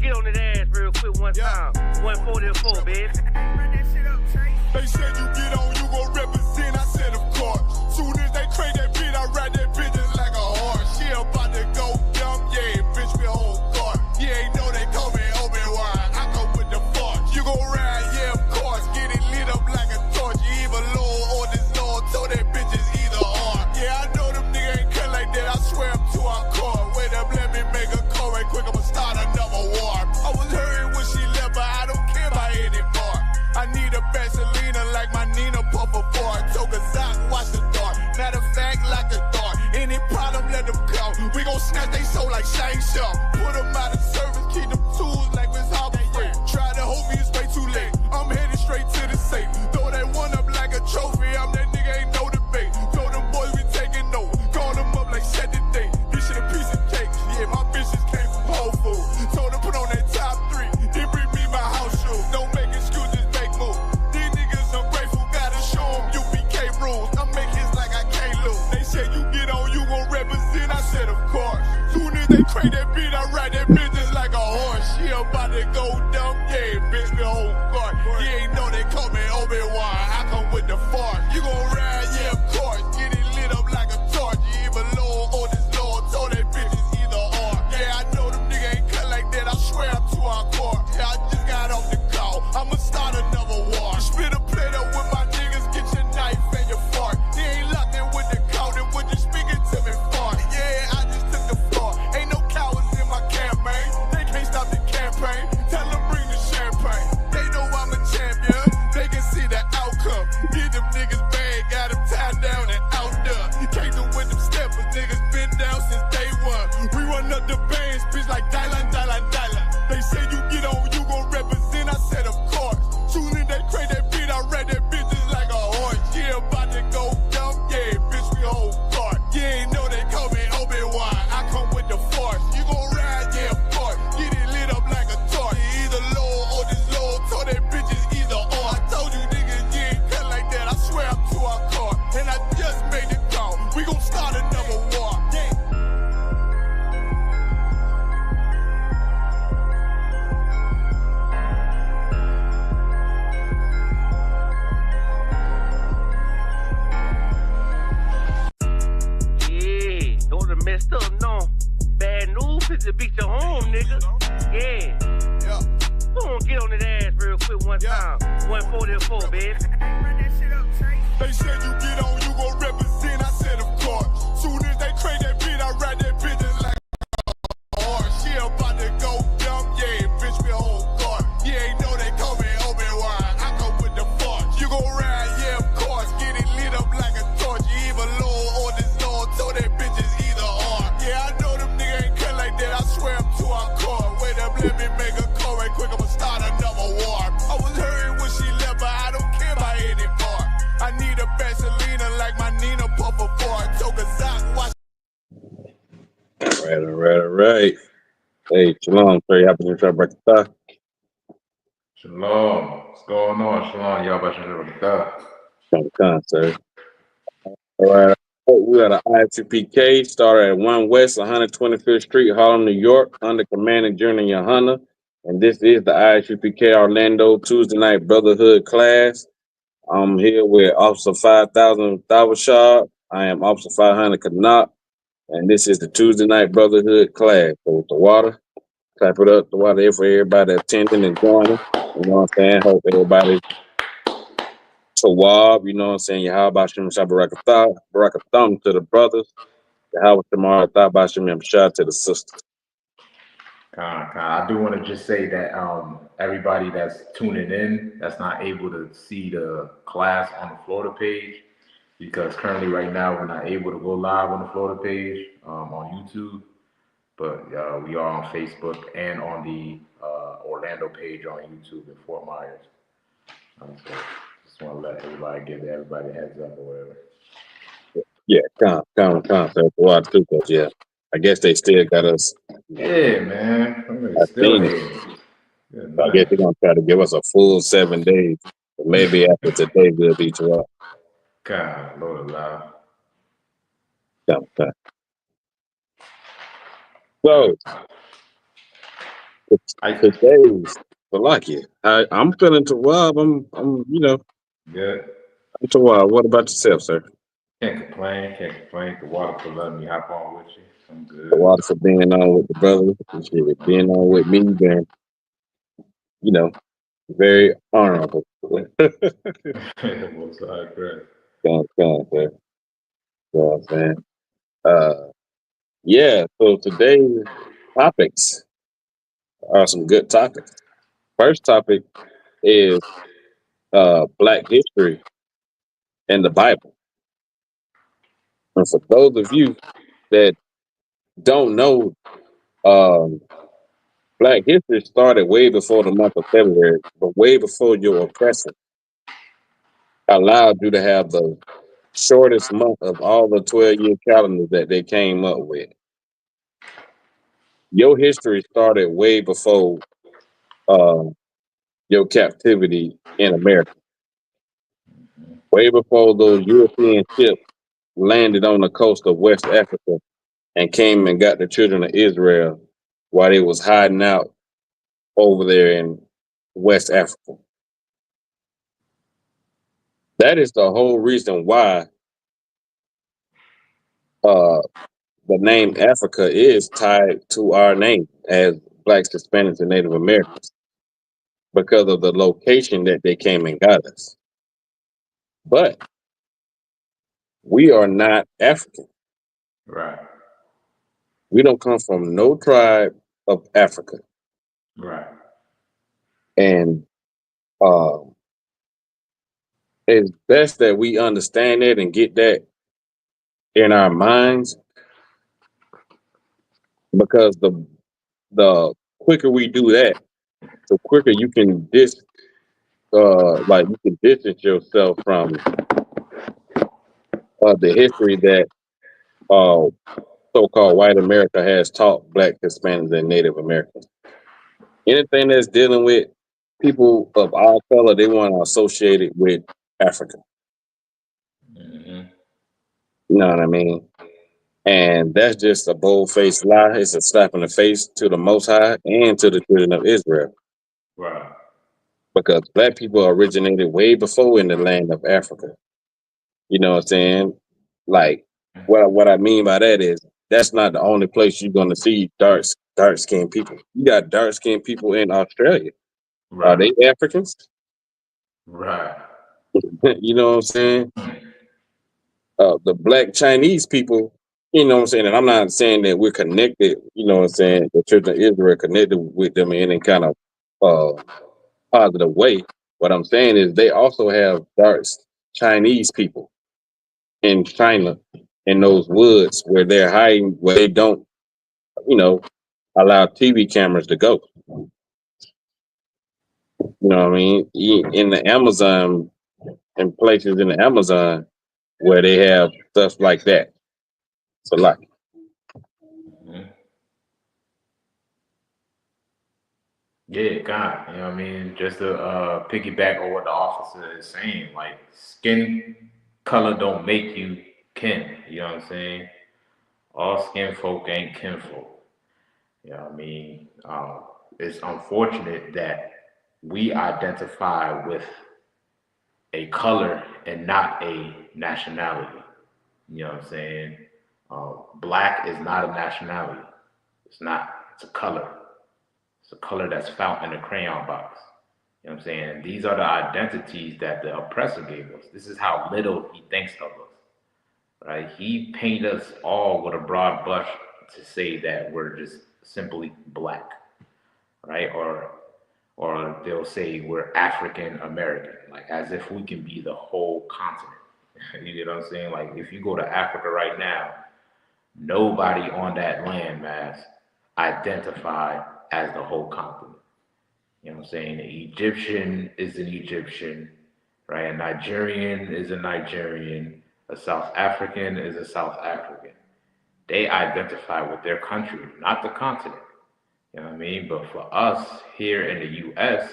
get on that ass real quick one time. 140 or 4, bitch. They said you get on, you gon' represent. I said, of course. Soon as they crank that beat, I ride that bitch just like a horse. She about to go dumb, yeah, bitch, me whole guard. You ain't know they call me Obi-Wan. I come with the force. You gon' ride, yeah, of course. Get it lit up like a torch. You either low or this low, told that bitch is either or. Yeah, I know them niggas ain't cut like that. I swear I'm to our core. Wait up, let me make a call right quick. I'ma start another war. I was hurting when she left, but I don't care about any more. I need a Vaseline like my Nina Puffer Ford. Took a Zach, watch the door. Matter of fact, like a door. Any problem, let them come. We gon' snatch they soul like Shang Tsung. Put them out of service, keep them tools like Miss Hopper Free. Try to hold me, it's way too late. I'm headed straight to the safe. Throw that one up like a trophy. I'm that nigga, ain't no debate. Told them boys we taking note. Call them up like set the date. This shit a piece of cake. Yeah, my bitches came from Whole Foods. Told them put on that top 3. Then bring me my house shoes. Don't make excuses, make moves. These niggas ungrateful, gotta show them UPK rules. I'm making hits like I can't lose. They said you get on, you gon' represent. I said of course. Soon as they crank that beat, I ride that bitch just like a horse. She about to go dumb, yeah, bitch, me whole guard. You ain't know they call me Obi-Wan. I come with the force. You gon' ride, yeah, of course. Get it lit up like a torch. You either low or this low, told that bitch is either or. Yeah, I know them niggas ain't cut like that. I swear I'm to our core. Yeah, I just got off the call. I'ma start another war. Spit a plate up with my niggas, get your knife and your fork. They ain't locked in with the count, and what you speaking to me for? Yeah, I just took the floor. Ain't no cowards in my campaign. They can't stop the campaign. Tell them bring the champagne. They know I'm a champion. They can see the outcome. Get them niggas bad, got them tied down and out there. Came through with them steppers, niggas been down since day one. We run up the bands, bitch like Dylan. They say you get on, you gon' represent. I said of course. Soon as they crank that beat, I ride that bitch just like a horse. Yeah, about to go dumb, yeah, bitch, we whole guard. You ain't know they call me Obi-Wan. I come with the force. You gon' ride, yeah, of course. Get it lit up like a torch. You either low or this low, told that bitch is either or. I told you niggas, you ain't cut like that. I swear I'm to our core. And I just made the call. We gon' start another war. Yeah. Messed up, no. Bad news is to beat your home, nigga. Yeah. Come on, get on that ass real quick one time. 140 or 4, bitch. They said you get on, you gon' represent. I said of course. Soon as they crank that beat, I ride that bitch just like a horse. She about to go dumb, yeah, bitch, me whole guard. You ain't know they call me Obi-Wan. I come with the force. You gon' ride, yeah, of course. Get it lit up like a torch. You either low or this low, told that bitch is either or. Yeah, I know them niggas ain't cut like that. I swear I'm to our core. Wait up, let me make a call right quick. I'ma start another war. I was hurting when she left, but I don't care about any more. I need a Vaseline like my Nina Puffer Ford. Took a Zach, watch. All right. Hey, Shalom, very happy to try to break the thigh. Shalom. What's going on? Shalom. Y'all about to Come, sir. All right. We got an ISUPK started at 1 West 125th Street, Harlem, New York, under command of General Yahawadah. And this is the ISUPK Orlando Tuesday night Brotherhood class. I'm here with Officer 5000 Thawashab. I am Officer 500 Chaanak. And this is the Tuesday night Brotherhood class. So with the water, clap it up, the water here for everybody attending and joining. You know what I'm saying? Hope everybody Tawab, you know what I'm saying? Yahawadah Shem Barakatham to the brothers. Yahawadah Shamar Thabashim Shah to the sisters. I do want to just say that everybody that's tuning in, that's not able to see the class on the Florida page, because currently right now we're not able to go live on the Florida page on YouTube, but we are on Facebook and on the Orlando page on YouTube in Fort Myers. So just want to let everybody give everybody a heads up or whatever. Yeah, come, so water too, because yeah, I guess they still got us. Yeah, man. I guess they're gonna try to give us a full 7 days. But maybe after today we'll be too up. God, Lord alive. So Today's Slovakia. I'm feeling to Rob. Good. I'm to Rob. What about yourself, sir? Can't complain. Can't complain. The water for letting me hop on with you. I'm The good. water for being on with the brother. And shit, being on with me, then you know, very honorable. What's up, Chris? Gone, sir. You know what I'm saying? Yeah. So today's topics are some good topics. First topic is Black history and the Bible. And for those of you that don't know, um, Black history started way before the month of February, but way before your oppressor allowed you to have the shortest month of all the 12-year calendars that they came up with. Your history started way before uh, your captivity in America, way before those European ships landed on the coast of West Africa and came and got the children of Israel while they was hiding out over there in West Africa. That is the whole reason why uh, the name Africa is tied to our name as Blacks, Hispanics, and Native Americans because of the location that they came and got us. But we are not African. Right. We don't come from no tribe of Africa. Right. And um, it's best that we understand that and get that in our minds because the quicker we do that, the quicker you can you can distance yourself from the history that uh, so-called white America has taught Black, Hispanics, and Native Americans. Anything that's dealing with people of our color, they want to associate it with Africa. Mm-hmm. You know what I mean? And that's just a bold-faced lie. It's a slap in the face to the Most High and to the children of Israel. Right. Because Black people originated way before in the land of Africa. You know what I'm saying? Like, what I mean by that is that's not the only place you're going to see dark skinned people. You got dark skinned people in Australia. Are Right. they Africans? Right. You know what I'm saying? The Black Chinese people, you know what I'm saying? And I'm not saying that we're connected, you know what I'm saying? The children of Israel connected with them in any kind of positive way. What I'm saying is they also have dark Chinese people in China in those woods where they're hiding, where they don't, you know, allow TV cameras to go. You know what I mean? In the Amazon, in places in the Amazon where they have stuff like that. So like, Mm-hmm. Yeah, God. You know what I mean? Just to piggyback on what the officer is saying, like skin color don't make you kin. You know what I'm saying? All skin folk ain't kinfolk. You know what I mean? It's unfortunate that we identify with a color and not a nationality. You know what I'm saying? Black is not a nationality. It's not. It's a color. It's a color that's found in a crayon box. You know what I'm saying? And these are the identities that the oppressor gave us. This is how little he thinks of us. Right? He painted us all with a broad brush to say that we're just simply black, right? Or they'll say we're African American, like as if we can be the whole continent. You get what I'm saying? Like if you go to Africa right now, nobody on that landmass identified as the whole continent. You know what I'm saying? An Egyptian is an Egyptian, right? A Nigerian is a Nigerian. A South African is a South African. They identify with their country, not the continent. You know what I mean? But for us here in the US,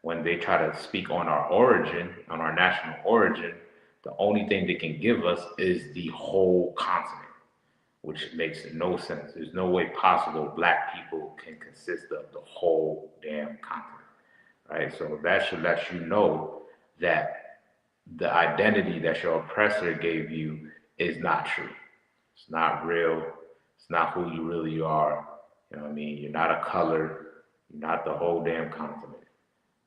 when they try to speak on our origin, on our national origin, the only thing they can give us is the whole continent. which makes no sense. There's no way possible black people can consist of the whole damn continent, right? So that should let you know that the identity that your oppressor gave you is not true. It's not real. It's not who you really are. You know what I mean? You're not a color. You're not the whole damn continent.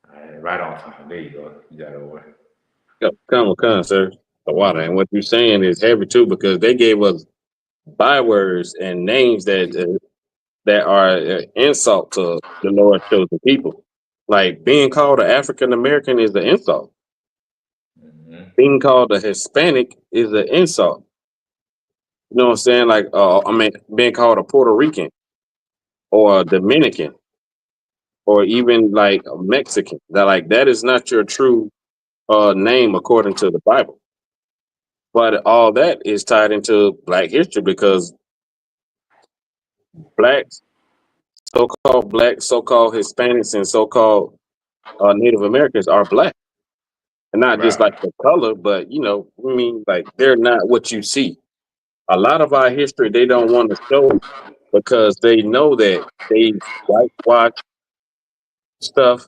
All right on time. There you go. You got it away. Come, sir. The water. And what you're saying is heavy too, because they gave us bywords and names that are insult to the Lord's chosen people. Like being called an African American is an insult. Mm-hmm. Being called a Hispanic is an insult. You know what I'm saying? Like, being called a Puerto Rican or a Dominican or even like a Mexican. That is not your true name according to the Bible. But all that is tied into Black history because blacks, so-called Hispanics, and so-called Native Americans are black, and not just Right. like the color, but I mean, like they're not what you see. A lot of our history they don't want to show because they know that they whitewashed stuff,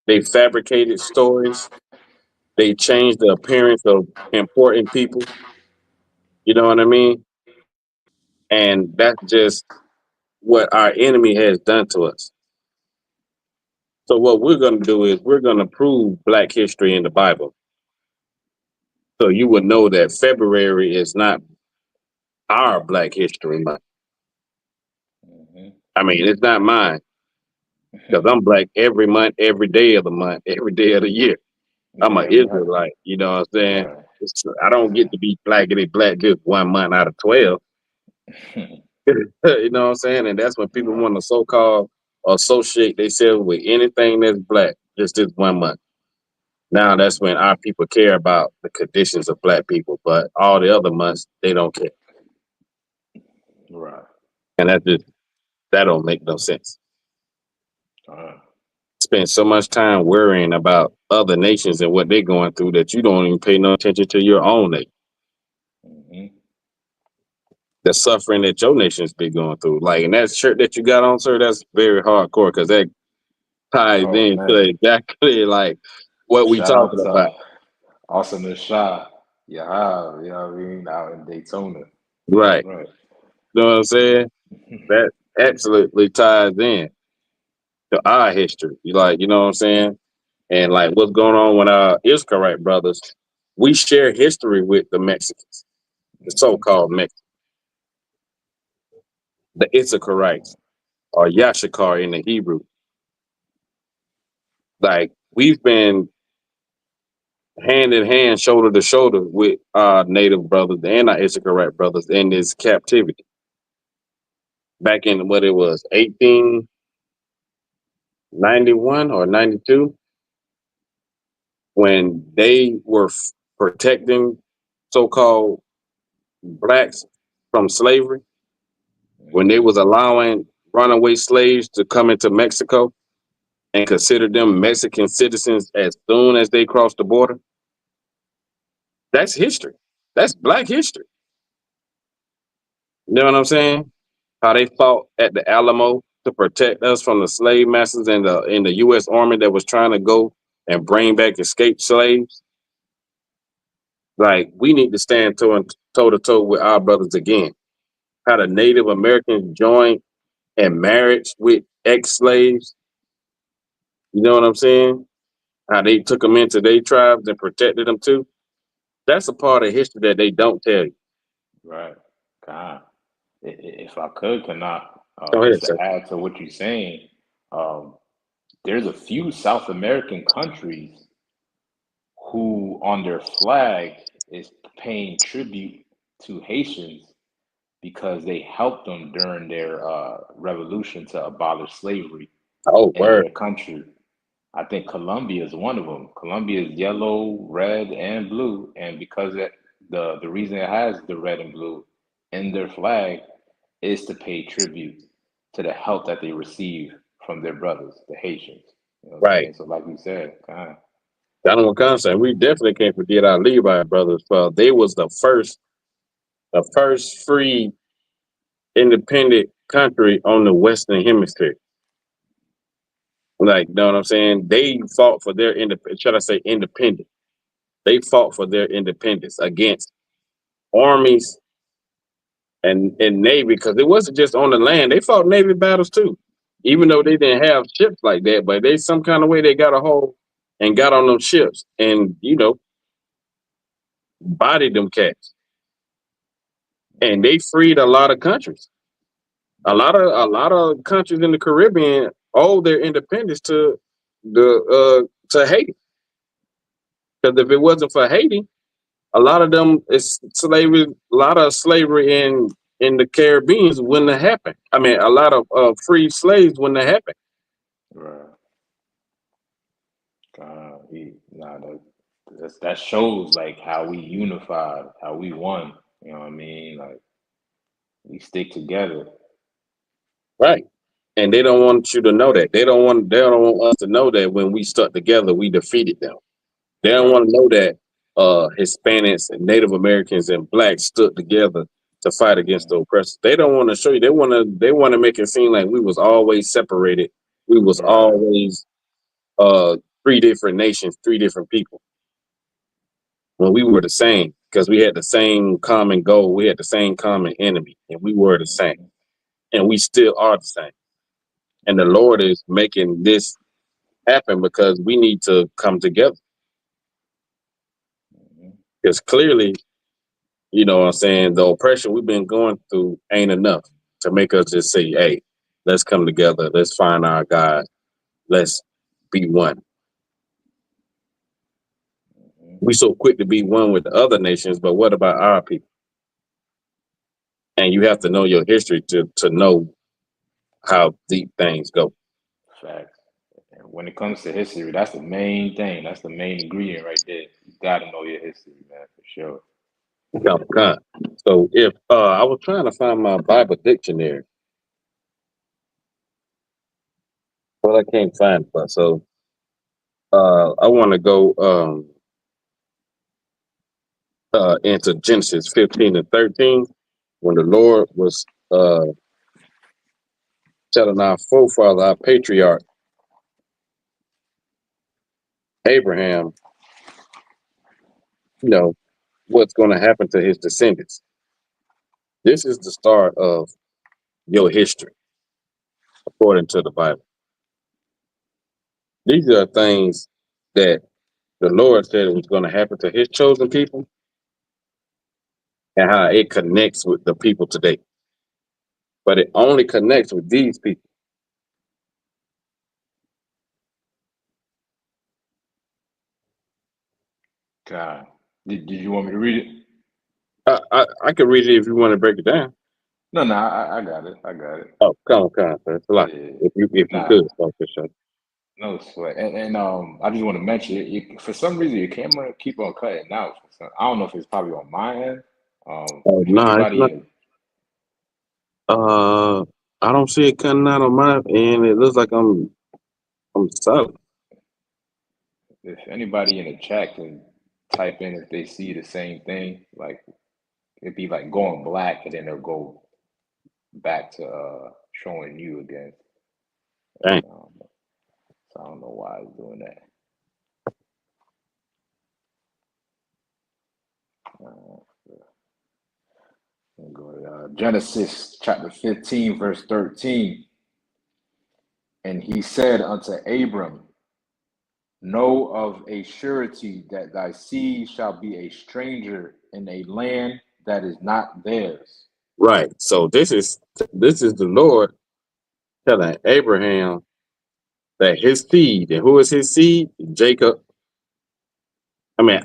they fabricated stories, they changed the appearance of important people. You know what I mean? And that's just what our enemy has done to us. So what we're going to do is we're going to prove Black history in the Bible. So you would know that February is not our Black History Month. Mm-hmm. I mean, it's not mine because I'm Black every month, every day of the month, every day of the year. I'm an Yeah, Israelite. You know what I'm saying? right. I don't get to be black just 1 month out of 12. You know what I'm saying? And that's when people Right. want to so-called associate themselves with anything that's black, just this 1 month. Now that's when our people care about the conditions of black people, but all the other months they don't care, Right. and that don't make no sense. Right. Spend so much time worrying about other nations and what they're going through that you don't even pay no attention to your own nation. Mm-hmm. The suffering that your nation's been going through, like, and that shirt that you got on, sir, that's very hardcore because that ties Oh into man. exactly like what we Shout out talking about. to Awesome and Shy. Yahawadah, you know what I mean? Out in Daytona. Right. Right. You know what I'm saying? That absolutely ties in to our history. You know what I'm saying? And like what's going on with our ISUPK brothers, we share history with the Mexicans, the Mm-hmm. so-called Mexicans, the ISUPK or Yashikar in the Hebrew. Like we've been hand in hand, shoulder to shoulder with our native brothers and our ISUPK brothers in this captivity. Back in what it was, 1891 or 92, when they were protecting so-called blacks from slavery, when they was allowing runaway slaves to come into Mexico and consider them Mexican citizens as soon as they crossed the border. That's history. That's black history. You know what I'm saying? How they fought at the Alamo to protect us from the slave masters in the US Army that was trying to go and bring back escaped slaves. Like we need to stand toe to toe with our brothers again. How the Native Americans joined in marriage with ex-slaves. You know what I'm saying? How they took them into their tribes and protected them too. That's a part of history that they don't tell you. Right. God. If I could, cannot, Go ahead, just sir. to add to what you're saying, um, there's a few South American countries who, on their flag, is paying tribute to Haitians because they helped them during their revolution to abolish slavery Oh, in word. their country. I think Colombia is one of them. Colombia is yellow, red, and blue, and because the reason it has the red and blue in their flag is to pay tribute to the help that they receive from their brothers, the Haitians. You know what I'm Right. saying? So, like you said, kind of, Donovan Constance, we definitely can't forget our Levi brothers. Well, they was the first free independent country on the Western Hemisphere. Like, you know what I'm saying? They fought for their independence. They fought for their independence against armies and Navy, because it wasn't just on the land. They fought Navy battles too, even though they didn't have ships like that. But they some kind of way they got a hold and got on those ships and, you know, bodied them cats. And they freed a lot of countries. A lot of countries in the Caribbean owe their independence to Haiti. Because if it wasn't for Haiti, a lot of them is slavery. A lot of slavery in the Caribbean wouldn't have happened. I mean, a lot of free slaves wouldn't have happened. Right. That shows like how we unified, how we won. You know what I mean? Like we stick together. Right. And they don't want you to know that. They don't want us to know that when we stuck together, we defeated them. They don't want to know that Hispanics and Native Americans and blacks stood together to fight against the oppressors. They don't want to show you. They want to make it seem like we was always separated. We was always three different nations, three different people. When we were the same, because we had the same common goal, we had the same common enemy, and we were the same. And we still are the same. And the Lord is making this happen because we need to come together. Because clearly, you know what I'm saying, the oppression we've been going through ain't enough to make us just say, hey, let's come together. Let's find our God. Let's be one. We so quick to be one with the other nations, but what about our people? And you have to know your history to know how deep things go. Facts. And when it comes to history, that's the main thing. That's the main ingredient right there. You gotta know your history, man, for sure. So if I was trying to find my Bible dictionary, but I can't find it. So I want to go into Genesis 15 and 13, when the Lord was telling our forefather, our patriarch Abraham, you know, what's going to happen to his descendants. This is the start of your history, according to the Bible. These are things that the Lord said was going to happen to his chosen people and how it connects with the people today. But it only connects with these people. God. Did you want me to read it? I can read it if you want to break it down. No, I got it. I got it. Oh, come on, it's a lot. Yeah. If you could, for sure. No sweat. And I just want to mention it. For some reason, your camera keep on cutting out. I don't know if it's probably on my end. I don't see it cutting out on my end. It looks like I'm solid. If anybody in the chat can type in if they see the same thing, like it'd be like going black and then they'll go back to showing you again. Dang. So I don't know why it's doing that. Go to Genesis chapter 15, verse 13. And he said unto Abram, know of a surety that thy seed shall be a stranger in a land that is not theirs. Right. So this is the Lord telling Abraham that his seed, and who is his seed?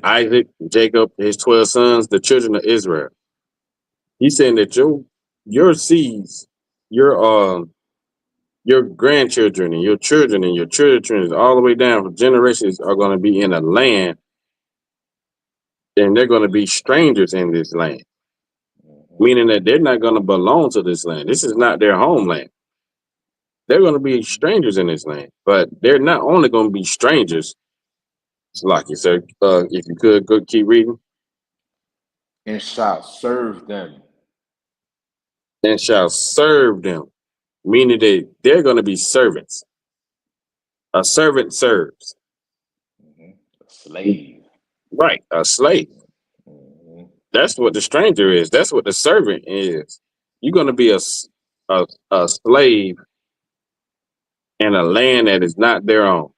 Isaac, Jacob, his 12 sons, the children of Israel. He's saying that your seeds, your grandchildren and your children and your children, all the way down for generations, are going to be in a land, and they're going to be strangers in this land. Meaning that they're not going to belong to this land. This is not their homeland. They're going to be strangers in this land, but they're not only going to be strangers. It's like you said, if you could go keep reading. And shall serve them. and shall serve them, meaning that they're going to be servants. A servant serves. A slave. Right, a slave. That's what the stranger is. That's what the servant is. You're going to be a slave in a land that is not their own.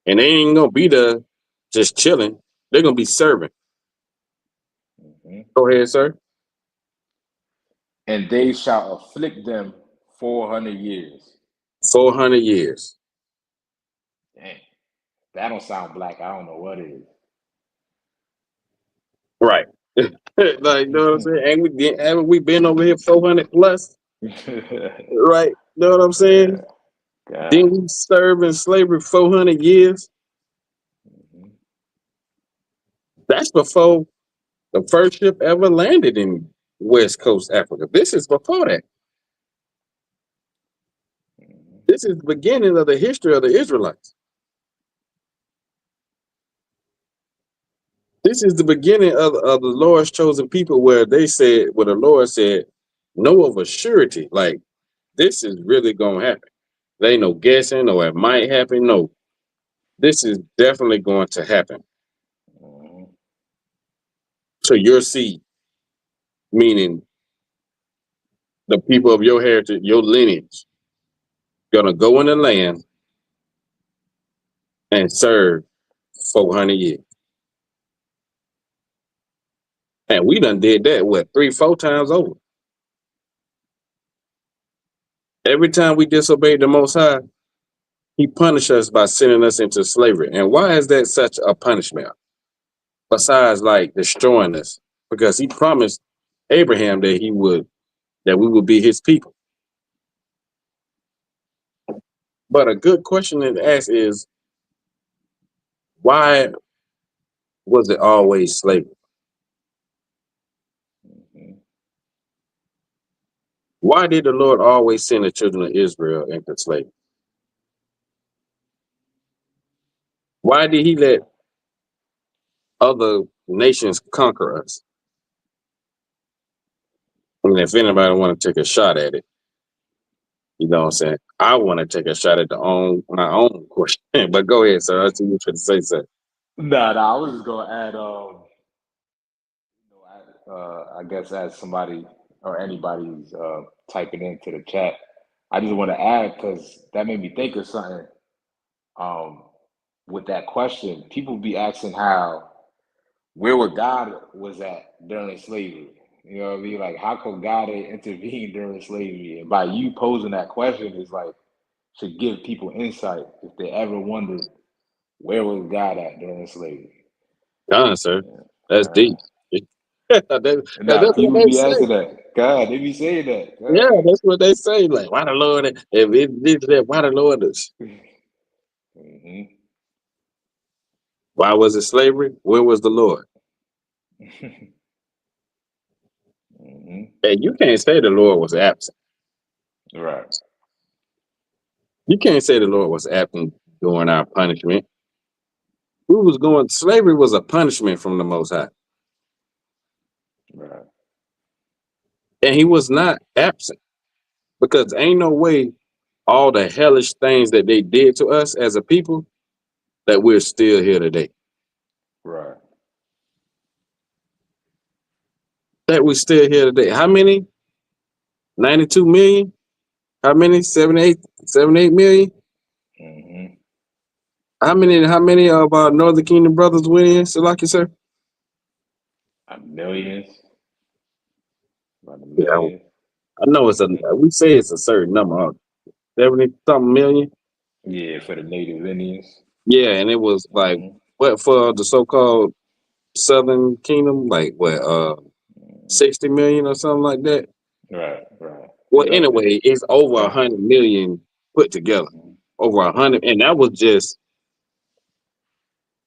And they ain't going to be there just chilling. They're going to be serving. Go ahead, sir. And they shall afflict them 400 years. 400 years. Dang. That don't sound black. I don't know what it is. Right. Like, you know what I'm saying? Haven't we been over here 400 plus? Right. You know what I'm saying? God. Didn't we serve in slavery 400 years? That's before the first ship ever landed in West Coast Africa. This is before that. This is the beginning of the history of the Israelites. This is the beginning of the Lord's chosen people, where they said, where the Lord said, know of a surety, like this is really gonna happen. There ain't no guessing, or it might happen. No, this is definitely going to happen. So your seed, meaning the people of your heritage, your lineage, gonna go in the land and serve 400 years. And we done did that, what, 3-4 times over. Every time we disobeyed the Most High, He punished us by sending us into slavery. And why is that such a punishment? Besides, like, destroying us, because He promised Abraham that we would be His people. But a good question to ask is, why was it always slavery? Why did the Lord always send the children of Israel into slavery? Why did He let other nations conquer us? I mean, if anybody want to take a shot at it, you know what I'm saying? I want to take a shot at my own question. But go ahead, sir. I see you trying to say something. Nah, I was just gonna add, I guess as somebody or anybody's typing into the chat, I just want to add, because that made me think of something. With that question, people be asking where God was at during slavery. You know what I mean? Like, how come God intervened during slavery? And by you posing that question is like, should give people insight if they ever wondered where was God at during slavery. Done, sir. That's deep. That's People what they be say. asking that. God, they be saying that. God. Yeah, that's what they say. Like, why the Lord? If it did that, why the Lord is? Why was it slavery? Where was the Lord? Hey, you can't say the Lord was absent. Right. You can't say the Lord was absent during our punishment. Slavery was a punishment from the Most High. Right. And He was not absent, because ain't no way all the hellish things that they did to us as a people that we're still here today. Right. That we're still here today. How many? 92 million? How many? 78 million? How many of our Northern Kingdom brothers went in, Salaki, sir? Millions. About a Yeah, million. I know we say it's a certain number, 70-something million. Yeah, for the native Indians. Yeah, and it was like, what for the so-called Southern Kingdom? Like, what, 60 million or something like that? Right. Well, anyway, it's over 100 million put together. Over 100, and that was just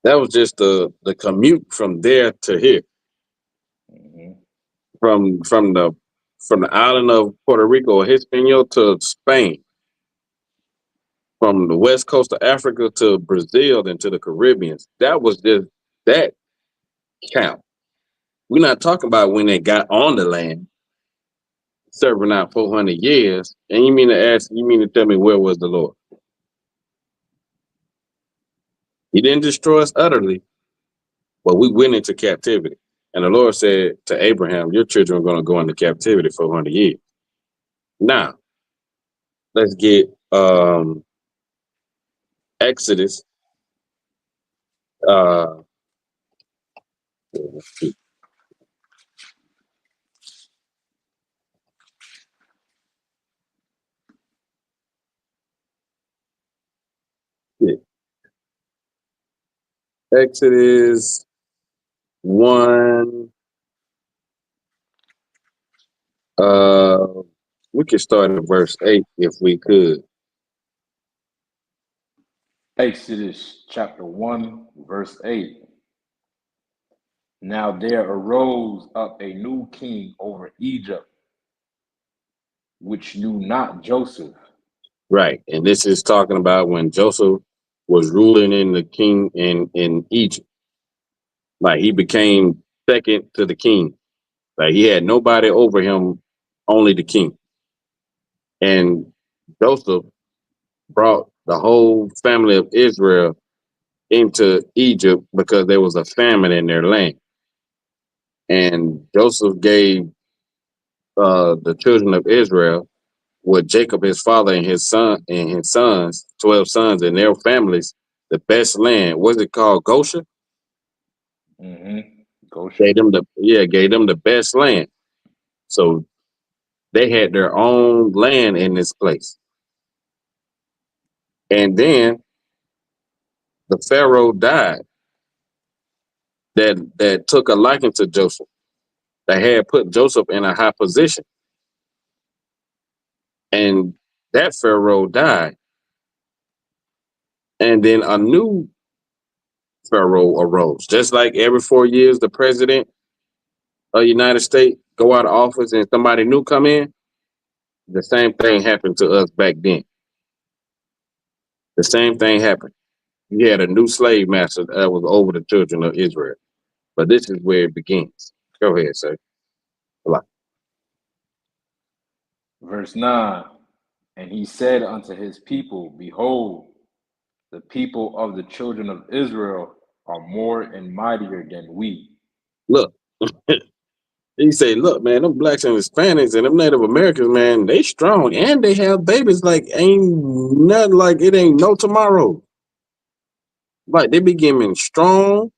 the commute from there to here. From the island of Puerto Rico or Hispaniola to Spain. From the west coast of Africa to Brazil, then to the Caribbean. That was just that count. We're not talking about when they got on the land. serving out 400 years. And you mean to tell me where was the Lord? He didn't destroy us utterly, but we went into captivity. And the Lord said to Abraham, your children are going to go into captivity for 400 years. Now, let's get Exodus. Exodus 1. We could start at verse 8 if we could. Exodus chapter 1, verse 8. Now there arose up a new king over Egypt, which knew not Joseph. Right. And this is talking about when Joseph was ruling in the king in Egypt. Like he became second to the king. Like he had nobody over him, only the king. And Joseph brought the whole family of Israel into Egypt because there was a famine in their land. And Joseph gave the children of Israel with Jacob, his father, and his sons, 12 sons and their families, the best land. What's it called? Goshen? Goshen. Gave them the best land. So they had their own land in this place. And then the Pharaoh died that took a liking to Joseph, that had put Joseph in a high position. And that Pharaoh died. And then a new Pharaoh arose. Just like every 4 years, the president of the United States go out of office and somebody new come in, the same thing happened to us back then. The same thing happened. You had a new slave master that was over the children of Israel. But this is where it begins. Go ahead, sir. Verse 9. And he said unto his people, behold, the people of the children of Israel are more and mightier than we. Look, he say, look, man, them blacks and Hispanics and them Native Americans, man, they strong and they have babies like ain't nothing, like it ain't no tomorrow. Like they be getting strong.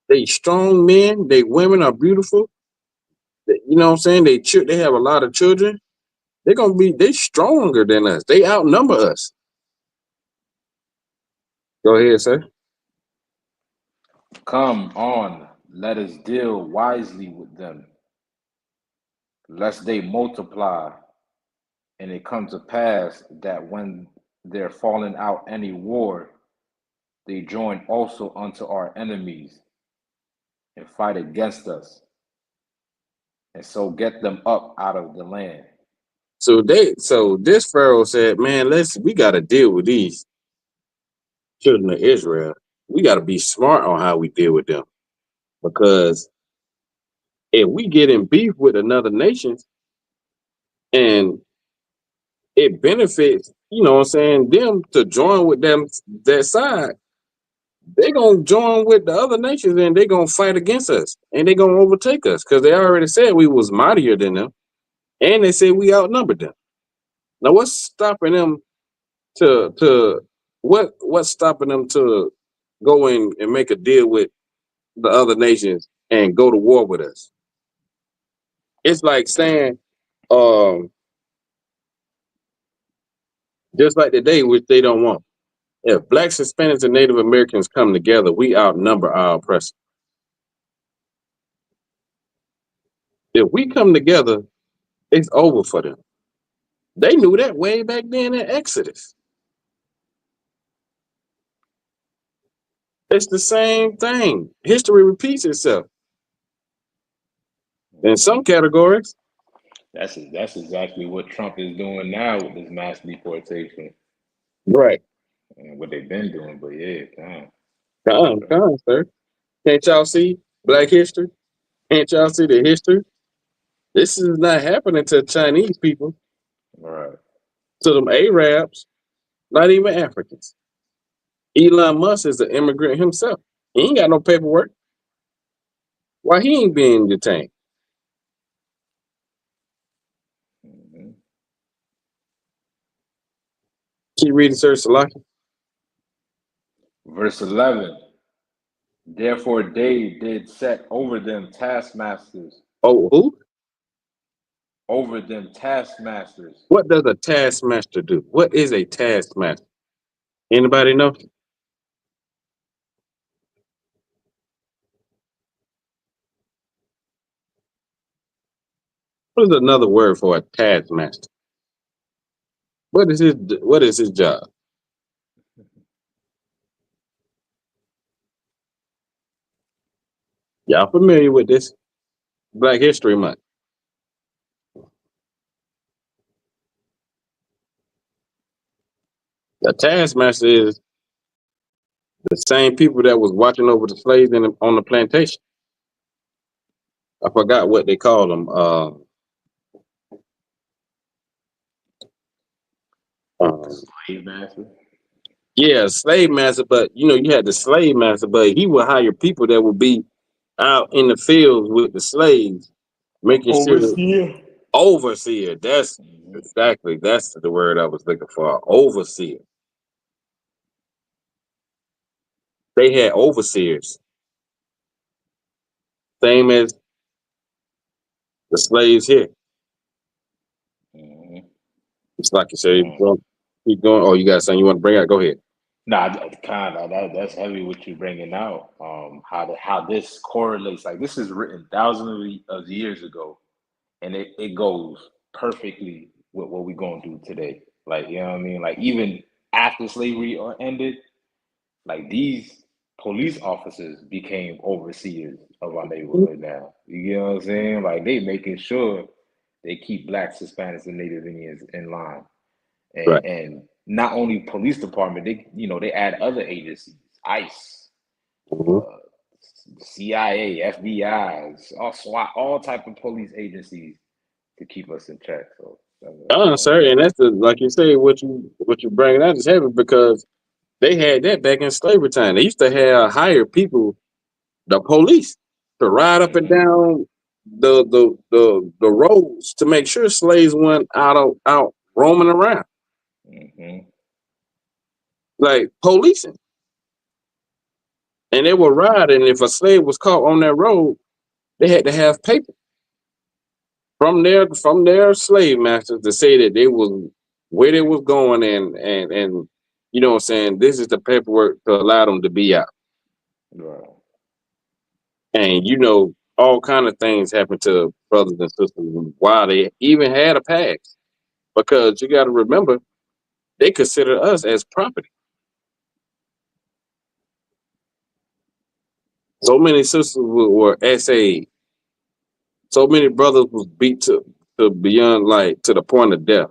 They strong men. They women are beautiful. You know what I'm saying? They have a lot of children. They stronger than us. They outnumber us. Go ahead, sir. Come on, let us deal wisely with them, lest they multiply, and it come to pass that when there falling out any war, they join also unto our enemies and fight against us, and so get them up out of the land. So this Pharaoh said, man, we got to deal with these children of Israel. We got to be smart on how we deal with them, because if we get in beef with another nation and it benefits, you know what I'm saying, them to join with them that side, they're gonna join with the other nations and they're gonna fight against us and they're gonna overtake us because they already said we was mightier than them and they said we outnumbered them. Now what's stopping them what's stopping them to go in and make a deal with the other nations and go to war with us? It's like saying, just like today, which they don't want. If blacks, Hispanics, and Native Americans come together, we outnumber our oppressors. If we come together, it's over for them. They knew that way back then in Exodus. It's the same thing. History repeats itself in some categories. That's exactly what Trump is doing now with this mass deportation. Right. And what they've been doing, but yeah, Come on, sir. Can't y'all see Black history? Can't y'all see the history? This is not happening to Chinese people, Right. to them Arabs, not even Africans. Elon Musk is an immigrant himself. He ain't got no paperwork. Why he ain't being detained? Mm-hmm. Keep reading, Sir Salaki. Verse 11. Therefore they did set over them taskmasters. Oh, who? Over them taskmasters. What does a taskmaster do? What is a taskmaster? Anybody know? What is another word for a taskmaster? What is his job? Y'all familiar with this? Black History Month. The taskmaster is the same people that was watching over the slaves on the plantation. I forgot what they call them. Slave master. Yeah, slave master, but you had the slave master, but he would hire people that would be out in the fields with the slaves, making sure. Overseer. That's the word I was looking for. Overseer. They had overseers, same as the slaves here. Mm-hmm. It's like you say, keep going. Oh, you got something you want to bring out? Go ahead. Nah, kind of. That's heavy what you bringing out. How this correlates. Like this is written thousands of years ago, and it goes perfectly with what we're going through today. Like you know what I mean. Like even after slavery ended, like these police officers became overseers of our neighborhood now. You know what I'm saying? Like they making sure they keep blacks, Hispanics, and Native Indians in line. Right. And not only police department, they add other agencies, ICE, CIA, FBI, all SWAT, all type of police agencies to keep us in check. So, Sir, and that's like you say, what you bringing out is heavy because they had that back in slavery time. They used to hire people, the police, to ride up and down the roads to make sure slaves weren't out roaming around. Like policing. And they would ride, and if a slave was caught on that road, they had to have paper from their slave masters to say that they was where they was going, and you know what I'm saying, this is the paperwork to allow them to be out. Right. And all kind of things happen to brothers and sisters while they even had a pass, because you got to remember they consider us as property. So many sisters were SA. So many brothers was beat to beyond, like, to the point of death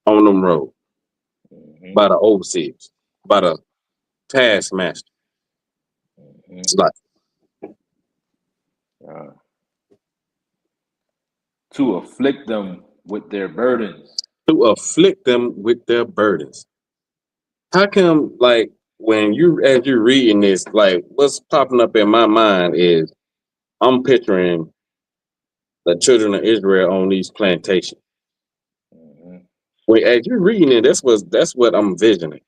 on them roads by the overseers, by the taskmaster. It's like to afflict them with their burdens. To afflict them with their burdens. How come, like, as you're reading this, like, what's popping up in my mind is I'm picturing the children of Israel on these plantations. As you're reading it, that's what I'm envisioning.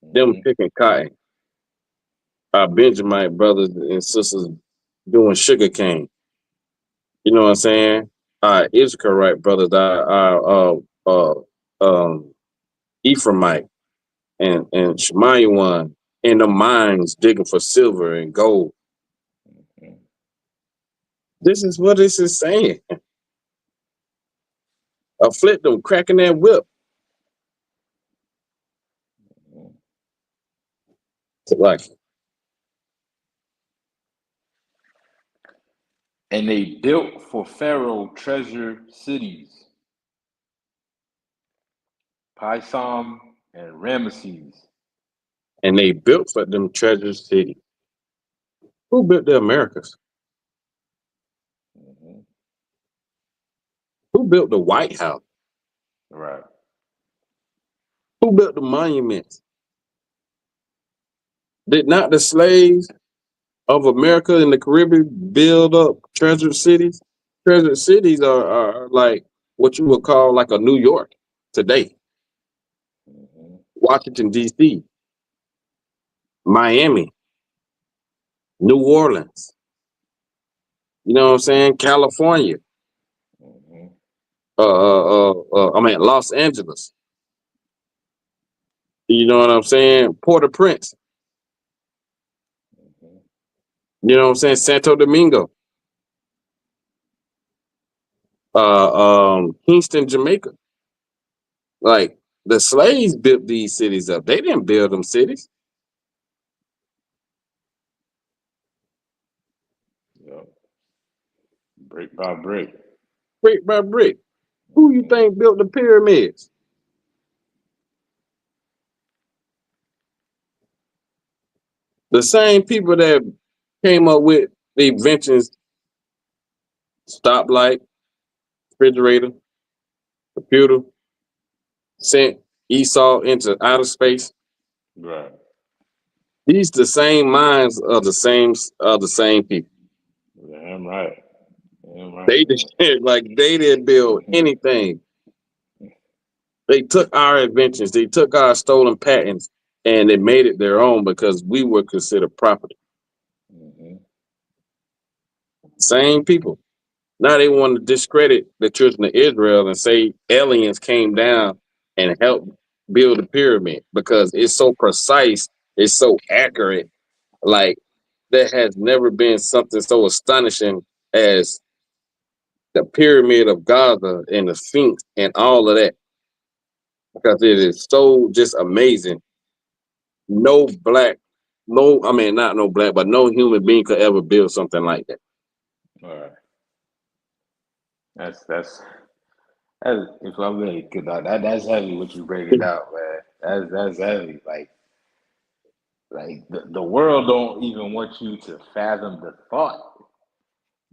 Them picking cotton. Our Benjamite brothers and sisters doing sugar cane. You know what I'm saying? Our Israelite brothers, our Ephraimite and Shemayawan in the mines digging for silver and gold. This is what this is saying. Afflict them, cracking that whip. Like, and they built for Pharaoh treasure cities, Pithom and Ramesses. And they built for them treasure cities. Who built the Americas? Who built the White House? Right. Who built the monuments? Did not the slaves of America and the Caribbean build up treasure cities? Treasure cities are like what you would call like a New York today, Washington, D.C., Miami, New Orleans, you know what I'm saying? California, Los Angeles, you know what I'm saying? Port-au-Prince, you know what I'm saying? Santo Domingo, Kingston, Jamaica. Like the slaves built these cities up. They didn't build them cities. Yep. Brick by brick. Brick by brick. Who you think built the pyramids? The same people that came up with the inventions, stoplight, refrigerator, computer, sent Esau into outer space. Right. These the same minds of the same people. Damn right. Damn right. They just like they didn't build anything. They took our inventions, they took our stolen patents, and they made it their own because we were considered property. Same people. Now they want to discredit the children of Israel and say aliens came down and helped build the pyramid because it's so precise, it's so accurate. Like there has never been something so astonishing as the pyramid of Gaza and the Sphinx and all of that because it is so just amazing. No black, no, I mean not no black, but no human being could ever build something like that. All right. That's if I'm really good, that's heavy what you break it out, man. That's heavy. Like the world don't even want you to fathom the thought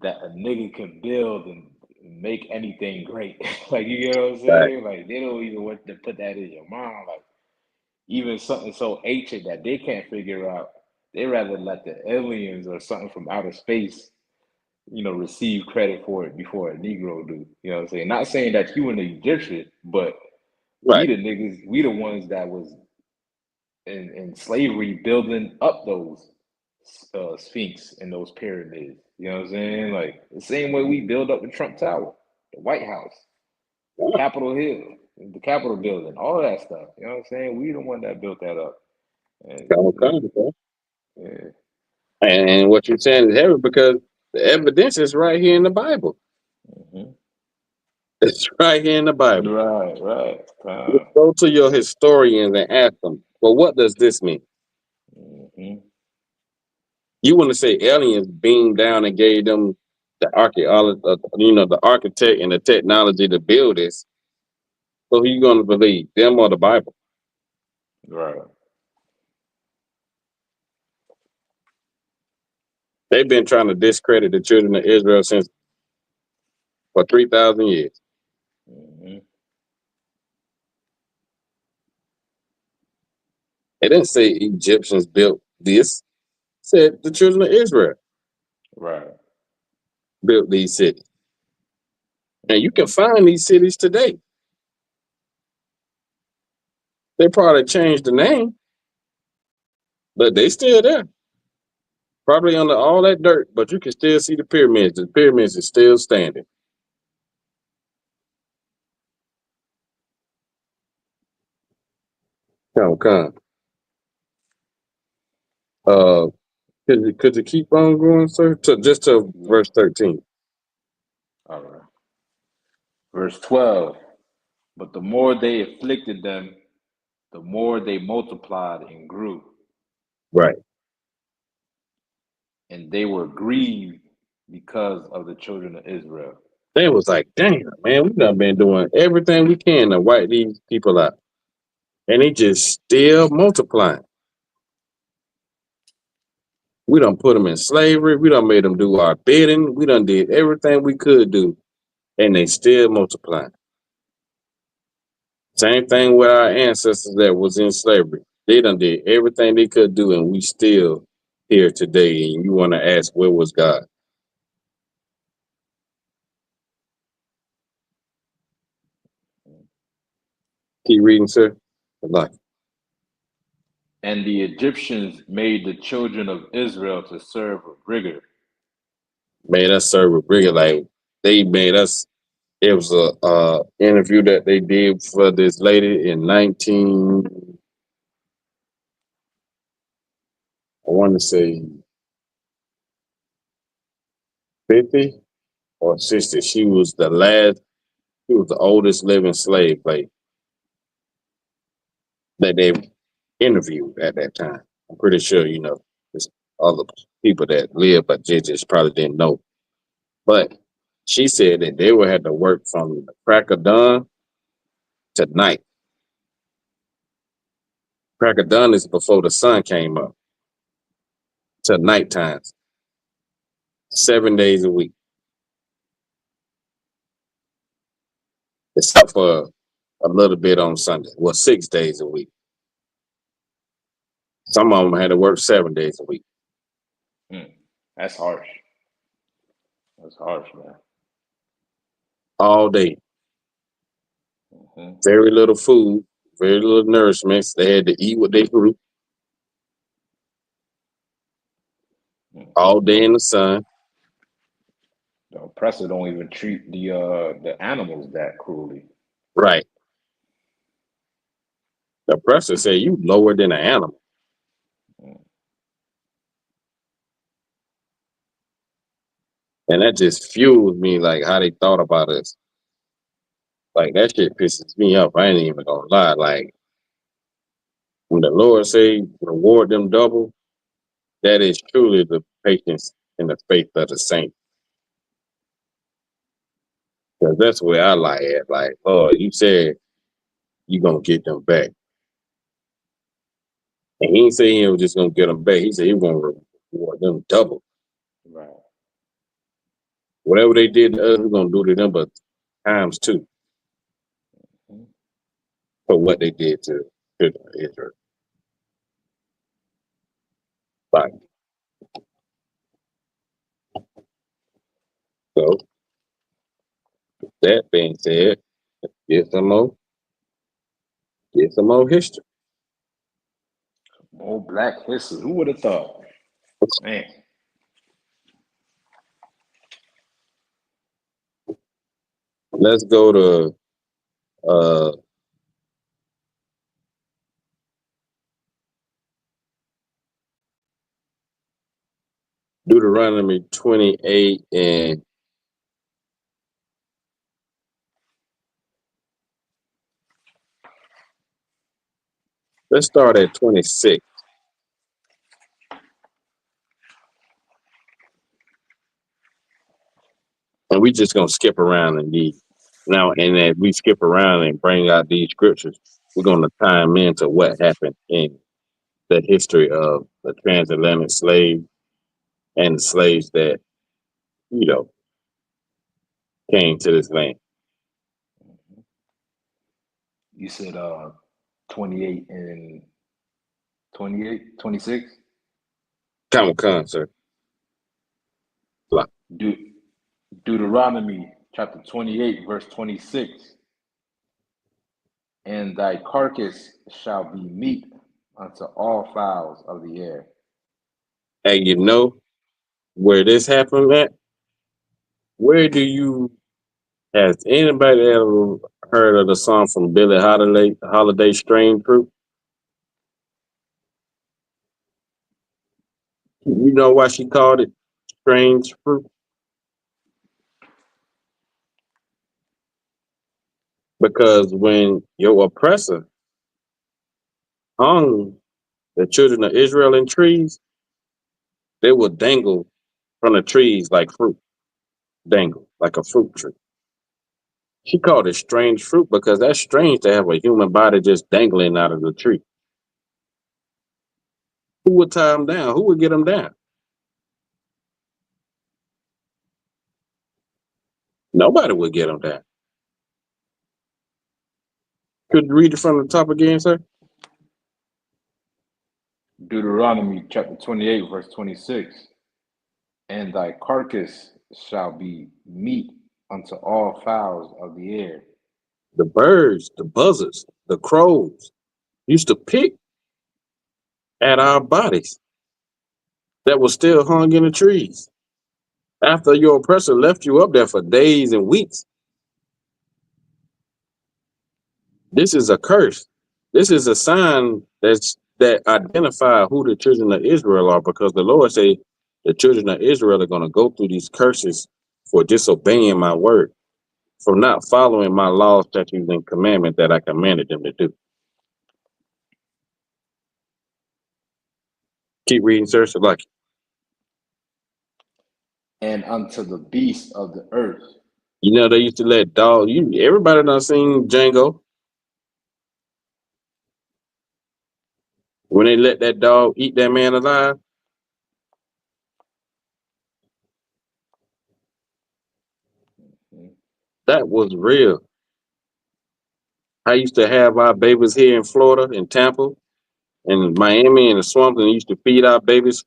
that a nigga can build and make anything great. Like you get what I'm saying? Like they don't even want to put that in your mind. Like even something so ancient that they can't figure out, they rather let the aliens or something from outer space, receive credit for it before a Negro do. You know what I'm saying? Not saying that you and the Egyptian, but we the niggas, we the ones that was in slavery building up those Sphinx and those pyramids. You know what I'm saying? Like the same way we build up the Trump Tower, the White House, Capitol Hill, the Capitol building, all that stuff. You know what I'm saying? We the one that built that up. And, yeah. And what you're saying is heavy because the evidence is right here in the Bible. It's right here in the Bible. Right. Go to your historians and ask them, well, what does this mean? You want to say aliens beamed down and gave them the archaeology, the architect and the technology to build this. So who you going to believe, them or the Bible? Right. They've been trying to discredit the children of Israel for 3,000 years. They didn't say Egyptians built this. It said the children of Israel built these cities. And you can find these cities today. They probably changed the name, but they still there. Probably under all that dirt, but you can still see the pyramids. The pyramids are still standing. Come. Could you keep on going, sir? To verse 13. All right. Verse 12. But the more they afflicted them, the more they multiplied and grew. Right. And they were grieved because of the children of Israel. They was like, damn, man, we've done been doing everything we can to wipe these people out. And they just still multiplying. We done put them in slavery. We done made them do our bidding. We done did everything we could do and they still multiply. Same thing with our ancestors that was in slavery. They done did everything they could do, and we still here today. And you want to ask, where was God? Keep reading, sir. Like, And the Egyptians made the children of Israel to serve with rigor. made us serve with rigor. Like they made us. It was a interview that they did for this lady in 19. I want to say 50 or 60. She was the last. She was the oldest living slave lady that they interviewed at that time. I'm pretty sure there's other people that live, but they just probably didn't know. But she said that they would have to work from the crack of dawn to night. Crack of dawn is before the sun came up to night times, 7 days a week, except for a little bit on Sunday. Well, 6 days a week. Some of them had to work 7 days a week. That's harsh. That's harsh, man. All day. Very little food, very little nourishments. They had to eat what they grew. All day in the sun. The oppressor don't even treat the animals that cruelly. Right. The oppressor said you lower than an animal. And that just fuels me, like how they thought about us. Like that shit pisses me off. I ain't even gonna lie. Like when the Lord say reward them double, that is truly the patience and the faith of the saint. Because that's where I lie at. Like, oh, you said you gonna get them back. And he ain't say he was just gonna get them back. He said he was gonna reward them double. Right. Whatever they did to us, we're gonna do to them, but times two for what they did to Israel. Like, so that being said, get some more history. More Black history. Who would have thought? Man. Let's go to Deuteronomy 28 and let's start at 26. And we just gonna skip around and as we skip around and bring out these scriptures, we're gonna tie them into what happened in the history of the transatlantic slave and the slaves that came to this land. You said 28 and 28, 26? Come, sir. Deuteronomy chapter 28, verse 26. And thy carcass shall be meat unto all fowls of the air. Hey, you know where this happened at? Where has anybody ever heard of the song from Billie Holiday, Strange Fruit? You know why she called it strange fruit? Because when your oppressor hung the children of Israel in trees, they would dangle from the trees like fruit, dangle like a fruit tree. She called it strange fruit because that's strange to have a human body just dangling out of the tree. Who would tie them down? Who would get them down? Nobody would get them that. Could you read it from the top again, sir? Deuteronomy chapter 28, verse 26. And thy carcass shall be meat unto all fowls of the air. The birds, the buzzards, the crows used to pick at our bodies that was still hung in the trees after your oppressor left you up there for days and weeks. This is a curse. This is a sign that identify who the children of Israel are, because the Lord said the children of Israel are going to go through these curses for disobeying my word, for not following my laws, statutes, and commandments that I commanded them to do. Keep reading, sir. So like, And unto the beasts of the earth. you know, they used to let dogs. Everybody done seen Django. When they let that dog eat that man alive, that was real. I used to have our babies here in Florida, in Tampa, in Miami, in the swamps, and used to feed our babies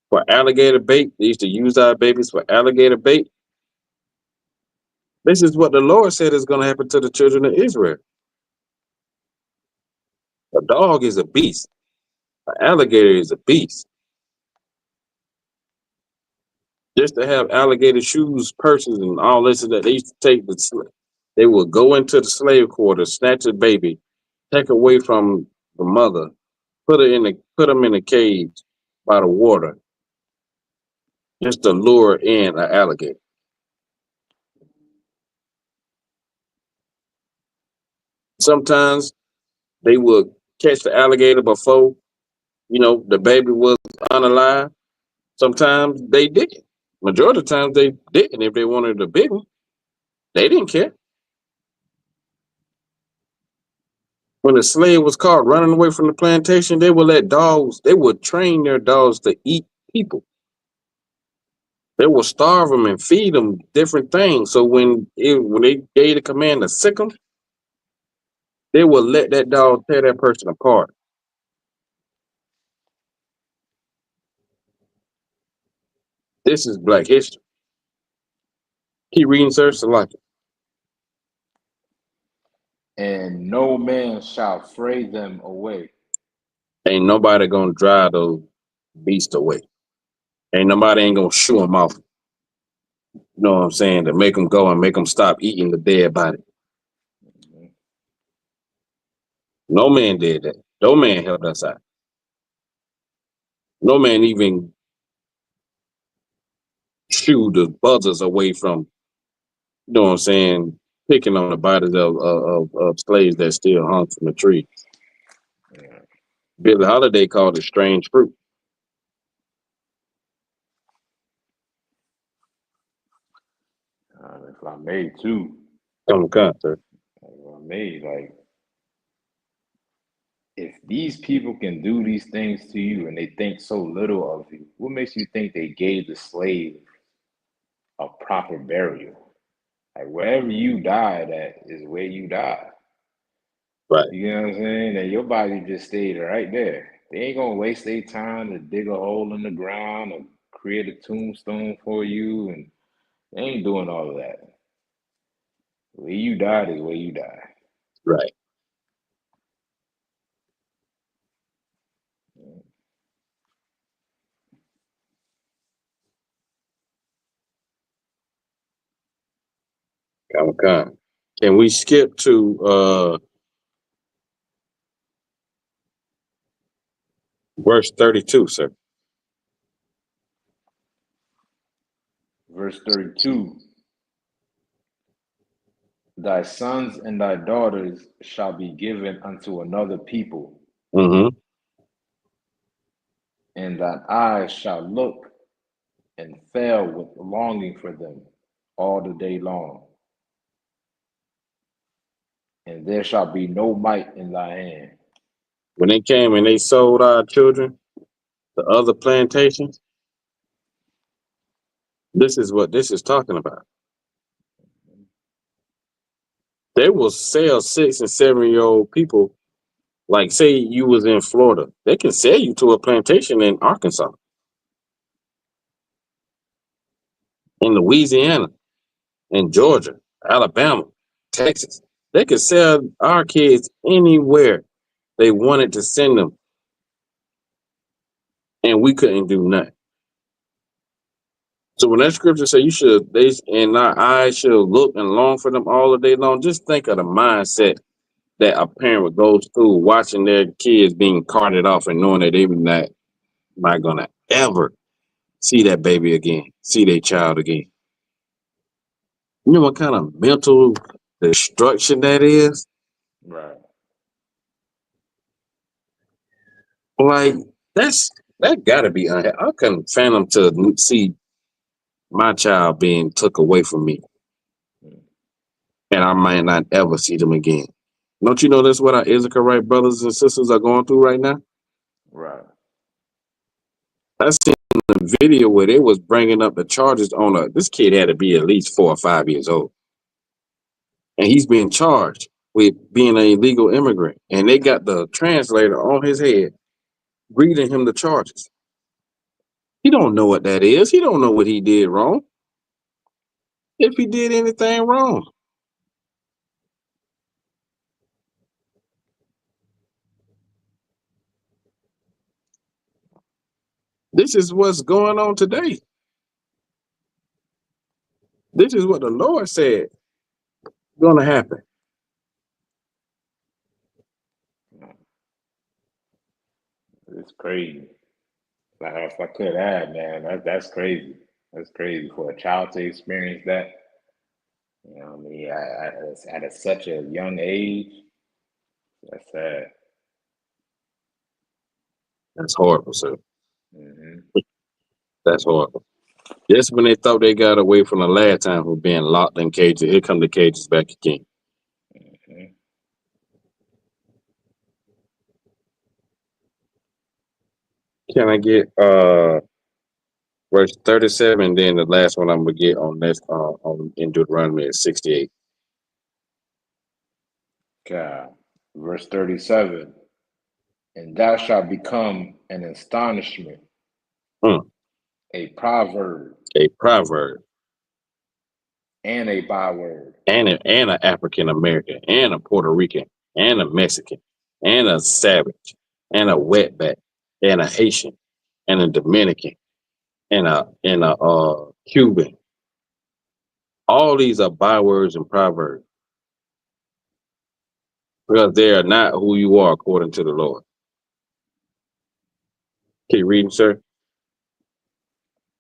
for alligator bait. They used to use our babies for alligator bait. This is what the Lord said is going to happen to the children of Israel. A dog is a beast. An alligator is a beast. Just to have alligator shoes, purses, and all this that they used to take they would go into the slave quarters, snatch a baby, take away from the mother, put them in a cage by the water, just to lure in an alligator. Sometimes they would catch the alligator before, the baby was unalive. Sometimes they didn't. Majority of the times they didn't. If they wanted a big one, they didn't care. When the slave was caught running away from the plantation, they would train their dogs to eat people. They would starve them and feed them different things. So when they gave the command to sick them, they would let that dog tear that person apart. This is Black history. Keep reading, sir. Salaki. And no man shall fray them away. Ain't nobody gonna drive those beasts away. Ain't gonna shoo them off. You know what I'm saying? To make them go and make them stop eating the dead body. No man did that. No man helped us out. No man even shoo the buzzers away from, you know what I'm saying, picking on the bodies of slaves that still hung from the tree. Yeah. Billie Holiday called it strange fruit. If I may too. Come on, sir. If I may, like, if these people can do these things to you and they think so little of you, what makes you think they gave the slave a proper burial? Like, wherever you died at is where you died. Right. You know what I'm saying? And your body just stayed right there. They ain't gonna waste their time to dig a hole in the ground or create a tombstone for you, and they ain't doing all of that. Where you died is where you died. Right. Come. Can we skip to verse 32, sir? Verse 32. Thy sons and thy daughters shall be given unto another people, Mm-hmm. and thine eyes shall look and fail with longing for them all the day long. And there shall be no might in thy hand. When they came and they sold our children to other plantations, this is what this is talking about. They will sell 6 and 7-year-old people. Like, say you was in Florida, they can sell you to a plantation in Arkansas, in Louisiana, in Georgia, Alabama, Texas. They could sell our kids anywhere they wanted to send them, and we couldn't do nothing. So when that scripture say and our eyes should look and long for them all the day long, just think of the mindset that a parent goes through watching their kids being carted off and knowing that they're not gonna ever see that baby again, see their child again. You know what kind of mental destruction that is? Right. Like, that gotta be unhealthy. I couldn't fathom to see my child being took away from me, and I might not ever see them again. Don't you know that's what our Issachar brothers and sisters are going through right now? Right. I seen a video where they was bringing up the charges on this kid had to be at least 4 or 5 years old, and he's being charged with being an illegal immigrant, and they got the translator on his head reading him the charges. He don't know what that is. He don't know what he did wrong. If he did anything wrong. This is what's going on today. This is what the Lord said going to happen. It's crazy. Like if I could add, man, that's crazy. That's crazy for a child to experience that. You know what I mean? At such a young age, that's sad. That's horrible, sir. Mm-hmm. That's horrible. Just when they thought they got away from the last time for being locked in cages, here come the cages back again. Mm-hmm. Can I get verse 37? Then the last one I'm gonna get on this on in Deuteronomy is 68. God. Verse 37. And thou shalt become an astonishment, a proverb, A proverb, and a byword, and an African American, and a Puerto Rican, and a Mexican, and a savage, and a wetback, and a Haitian, and a Dominican, and a Cuban. All these are bywords and proverbs because they are not who you are according to the Lord. Keep reading, sir.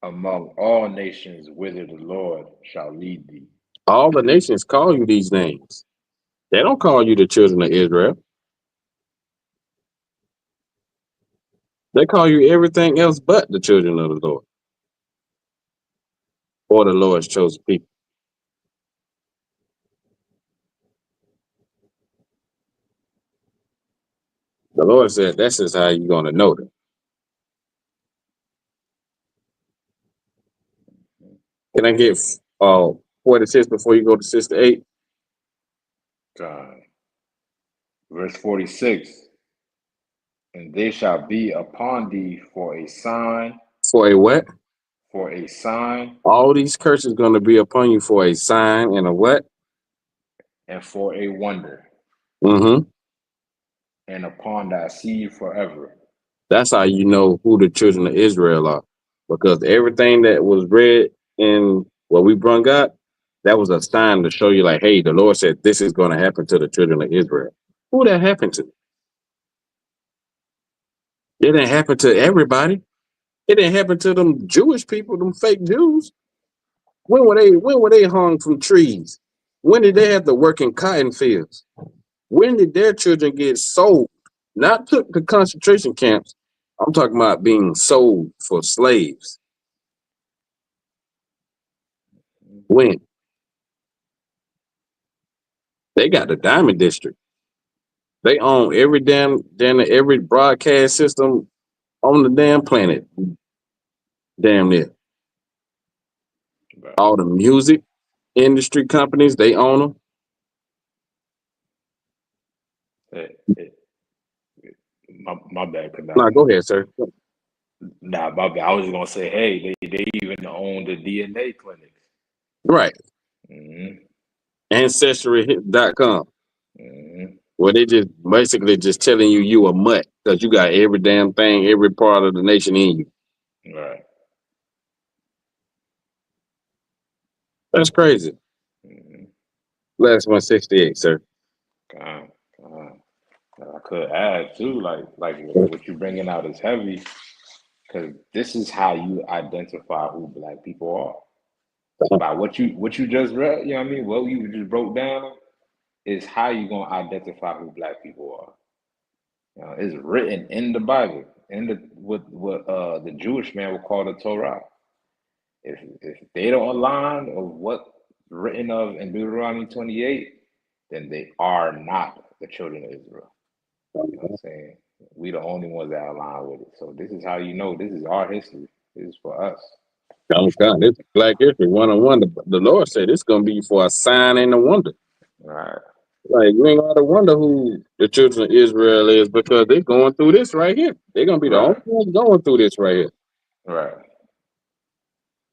among all nations whither the Lord shall lead thee. All the nations call you these names. They don't call you the children of Israel. They call you everything else but the children of the Lord or the Lord's chosen people. The Lord said, this is how you're going to know them. Can I get 46 before you go to 68? God. Verse 46. And they shall be upon thee for a sign. For a what? For a sign. All these curses going to be upon you for a sign and a what? And for a wonder. Mm-hmm. And upon thy seed forever. That's how you know who the children of Israel are. Because everything that was read in what we brung up, that was a sign to show you like, hey, the Lord said this is going to happen to the children of Israel. Who that happened to? It didn't happen to everybody. It didn't happen to them Jewish people, them fake Jews. When were they hung from trees? When did they have to work in cotton fields? When did their children get sold? Not took to concentration camps. I'm talking about being sold for slaves. When? They got the Diamond District. They own every every broadcast system on the damn planet. Damn near. All the music industry companies, they own them. My bad, No, go ahead, sir. Nah, my bad. I was just gonna say, hey, they even own the DNA clinics. Right. Mm-hmm. Ancestry.com. Mm-hmm. Where they just basically just telling you a mutt because you got every damn thing, every part of the nation in you. Right. That's crazy. Mm-hmm. Last 168, sir. God. I could add too, like what you bringing out is heavy, because this is how you identify who Black people are. By what you just read, you know what I mean? What you just broke down is how you gonna identify who Black people are. You know, it's written in the Bible, in the what the Jewish man would call the Torah. If they don't align of what's written of in Deuteronomy 28, then they are not the children of Israel. You know what I'm saying? We the only ones that align with it. So this is how you know this is our history. This is for us. This Black history 101. The Lord said it's gonna be for a sign and a wonder. All right. Like you ain't gotta wonder who the children of Israel is because they're going through this right here. They're gonna be the only Right. ones going through this right here. Right.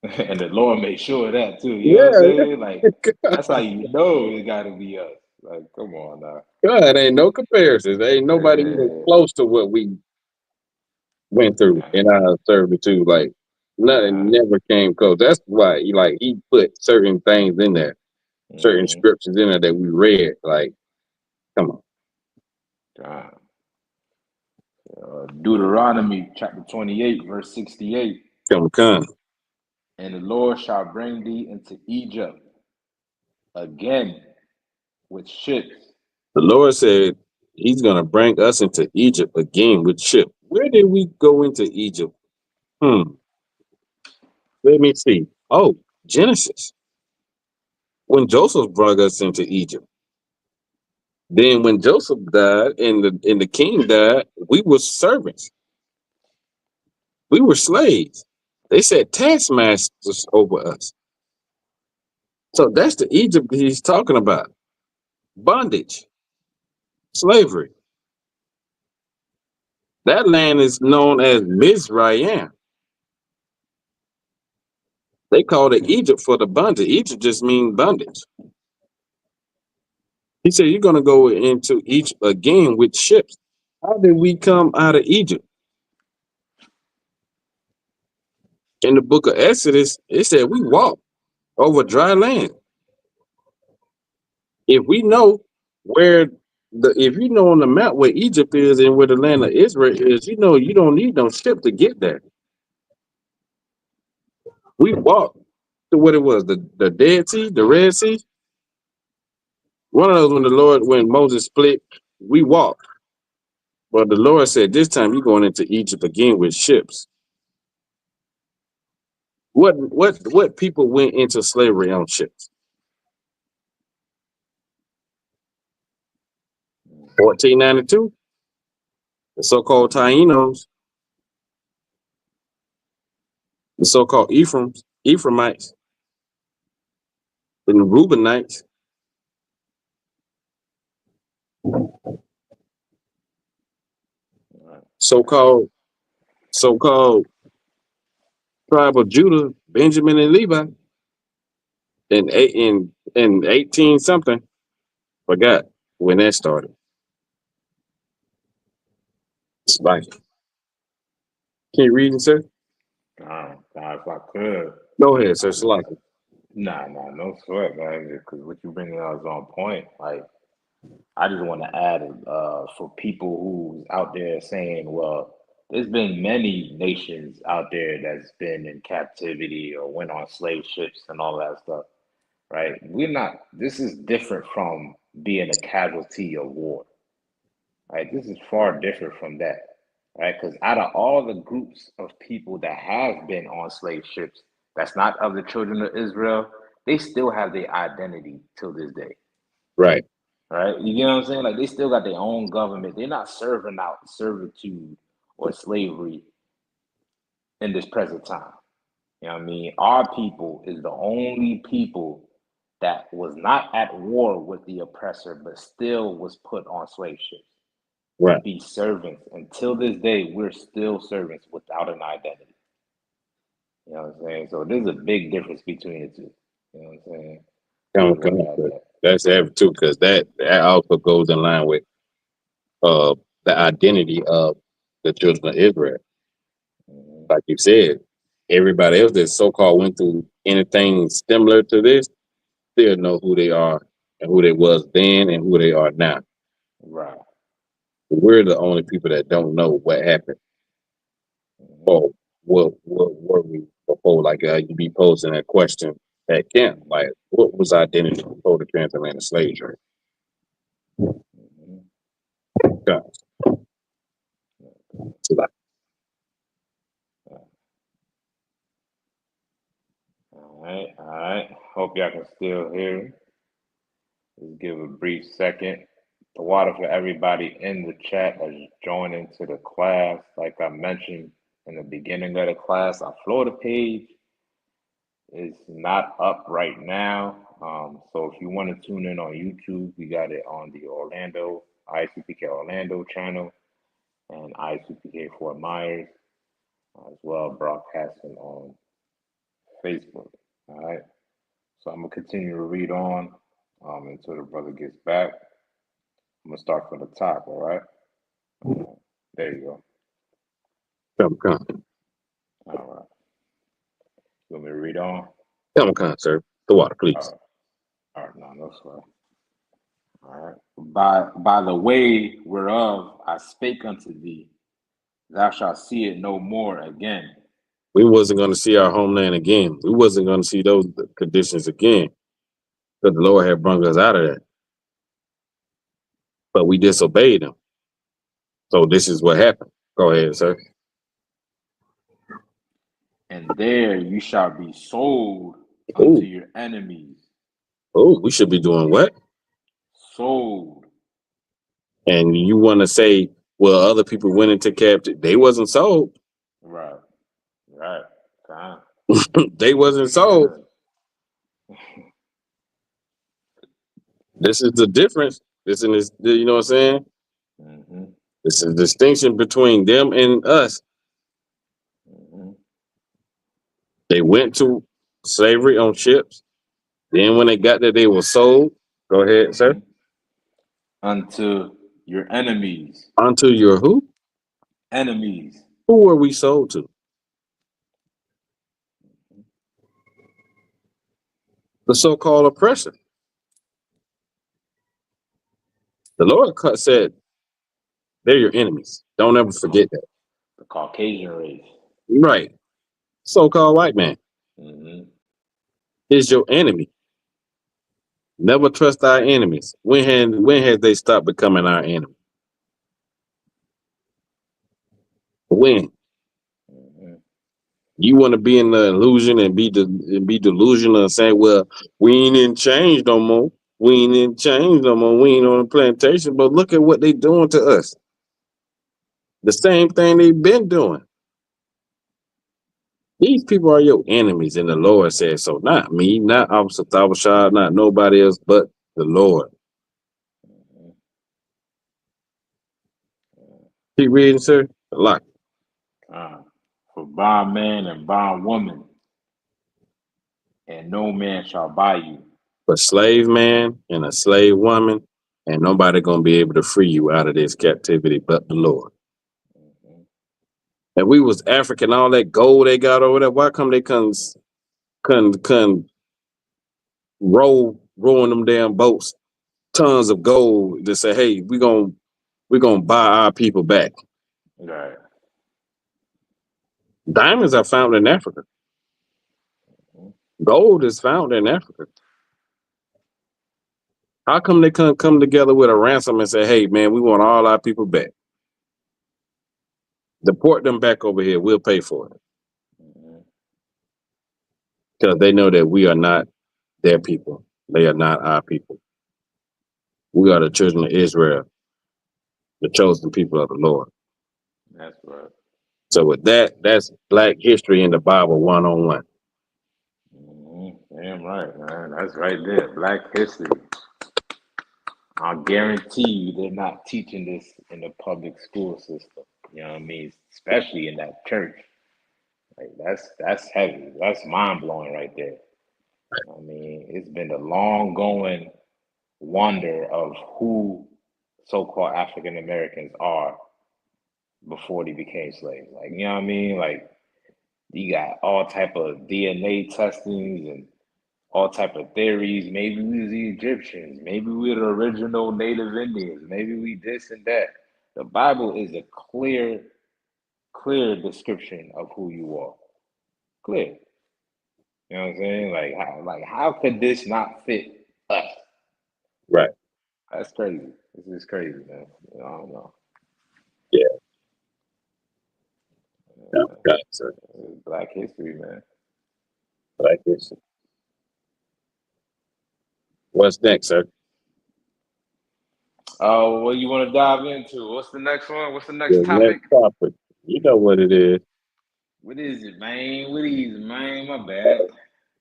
And the Lord made sure of that too. You know what I'm Yeah, saying? Like that's how you know it gotta be us. Like, come on now. God, ain't no comparisons. Ain't nobody even close to what we went through in our servitude. Like nothing never came close. That's why he put certain things in there, certain Mm-hmm. scriptures in there that we read. Like, come on. God. Deuteronomy chapter 28, verse 68. Come. And the Lord shall bring thee into Egypt again with ships. The Lord said he's gonna bring us into Egypt again with ship. Where did we go into Egypt? Let me see. Oh, Genesis. When Joseph brought us into Egypt. Then when Joseph died and the king died, we were servants. We were slaves. They said taskmasters over us. So that's the Egypt he's talking about. Bondage, slavery. That land is known as Mizraim. They called it Egypt for the bondage. Egypt just means bondage. He said, you're going to go into Egypt again with ships. How did we come out of Egypt? In the book of Exodus, it said we walked over dry land. If we know if you know on the map where Egypt is and where the land of Israel is, you know you don't need no ship to get there. We walked to what it was, the Dead Sea, the Red Sea. One of those when Moses split, we walked. But the Lord said, this time you're going into Egypt again with ships. What people went into slavery on ships? 1492, the so-called Taínos, the so-called Ephraimites, the Reubenites, so-called tribe of Judah, Benjamin and Levi, in 18 something. Forgot when that started. It's like, can you read it, sir? Nah, if I could. Go ahead, sir. Salaki. Nah, no sweat, man. Because what you bringing out is on point. Like, I just want to add, for people who's out there saying, well, there's been many nations out there that's been in captivity or went on slave ships and all that stuff, right? This is different from being a casualty of war, right? This is far different from that, right? Because out of all the groups of people that have been on slave ships, that's not of the children of Israel, they still have their identity till this day. Right. Right? You get what I'm saying? Like they still got their own government. They're not serving out servitude or slavery in this present time. You know what I mean? Our people is the only people that was not at war with the oppressor, but still was put on slave ships. Right. to be servants. Until this day, we're still servants without an identity. You know what I'm saying? So there's a big difference between the two. You know what I'm saying? That's every too, because that also goes in line with the identity of the children of Israel. Like you said, everybody else that so-called went through anything similar to this still know who they are and who they was then and who they are now. Right. We're the only people that don't know what happened. Or what were we before? Like you be posing that question at camp, like what was identity before the transatlantic slave trade? All right. Hope y'all can still hear me. Let's give a brief second. The water for everybody in the chat that's joining to the class. Like I mentioned in the beginning of the class, our Florida page is not up right now. So if you want to tune in on YouTube, we got it on the ISUPK Orlando channel and ISUPK Fort Myers, as well broadcasting on Facebook. All right. So I'm going to continue to read on until the brother gets back. I'm going to start from the top, all right? There you go. Come. All right. You want me to read on? Come, sir. The water, please. All right, no sweat. All right. By the way whereof I spake unto thee, thou shalt see it no more again. We wasn't going to see our homeland again. We wasn't going to see those conditions again, because the Lord had brought us out of that. But we disobeyed him. So this is what happened. Go ahead, sir. And there you shall be sold unto your enemies. Oh, we should be doing what? Sold. And you want to say, well, other people went into captivity. They wasn't sold. Right. They wasn't sold. This is the difference. This is, you know what I'm saying? Mm-hmm. This is the distinction between them and us. Mm-hmm. They went to slavery on ships. Then when they got there, they were sold. Go ahead, sir. Unto your enemies. Unto your who? Enemies. Who were we sold to? The so-called oppressor. The Lord said, they're your enemies. Don't ever forget that. The Caucasian race. Right. So-called white man is your enemy. Never trust our enemies. When has they stopped becoming our enemy? When? You want to be in the illusion and be delusional and say, well, we ain't in change no more. We ain't in change no more. We ain't on a plantation. But look at what they doing to us. The same thing they've been doing. These people are your enemies, and the Lord says so. Not me, not Officer Tawashad, not nobody else but the Lord. Keep reading, sir. A lot. For bondman and bondwoman, and no man shall buy you. For slave man and a slave woman, and nobody gonna be able to free you out of this captivity but the Lord. And we was African, all that gold they got over there. Why come they couldn't rowing them damn boats, tons of gold to say, hey, we're gonna buy our people back. Right. Diamonds are found in Africa. Gold is found in Africa. How come they couldn't come together with a ransom and say, hey, man, we want all our people back? Deport them back over here. We'll pay for it. Because they know that we are not their people. They are not our people. We are the children of Israel, the chosen people of the Lord. That's right. So with that, that's Black history in the Bible 101. Damn right, man. That's right there. Black history. I guarantee you they're not teaching this in the public school system. You know what I mean? Especially in that church. Like that's heavy. That's mind blowing right there. I mean, it's been a long going wonder of who so-called African Americans are before they became slaves. Like, you know what I mean? Like, you got all type of DNA testings and all type of theories. Maybe we was the Egyptians. Maybe we were the original Native Indians. Maybe we this and that. The Bible is a clear description of who you are. Clear. You know what I'm saying? Like how could this not fit us? Right. That's crazy. This is crazy, man. I don't know. Yeah. Got it, sir. Black history, man. Black history. What's next, sir? Oh, what you want to dive into? What's the next one? What's the next The topic? next topic. You know what it is. What is it, man? What is it, man? My bad.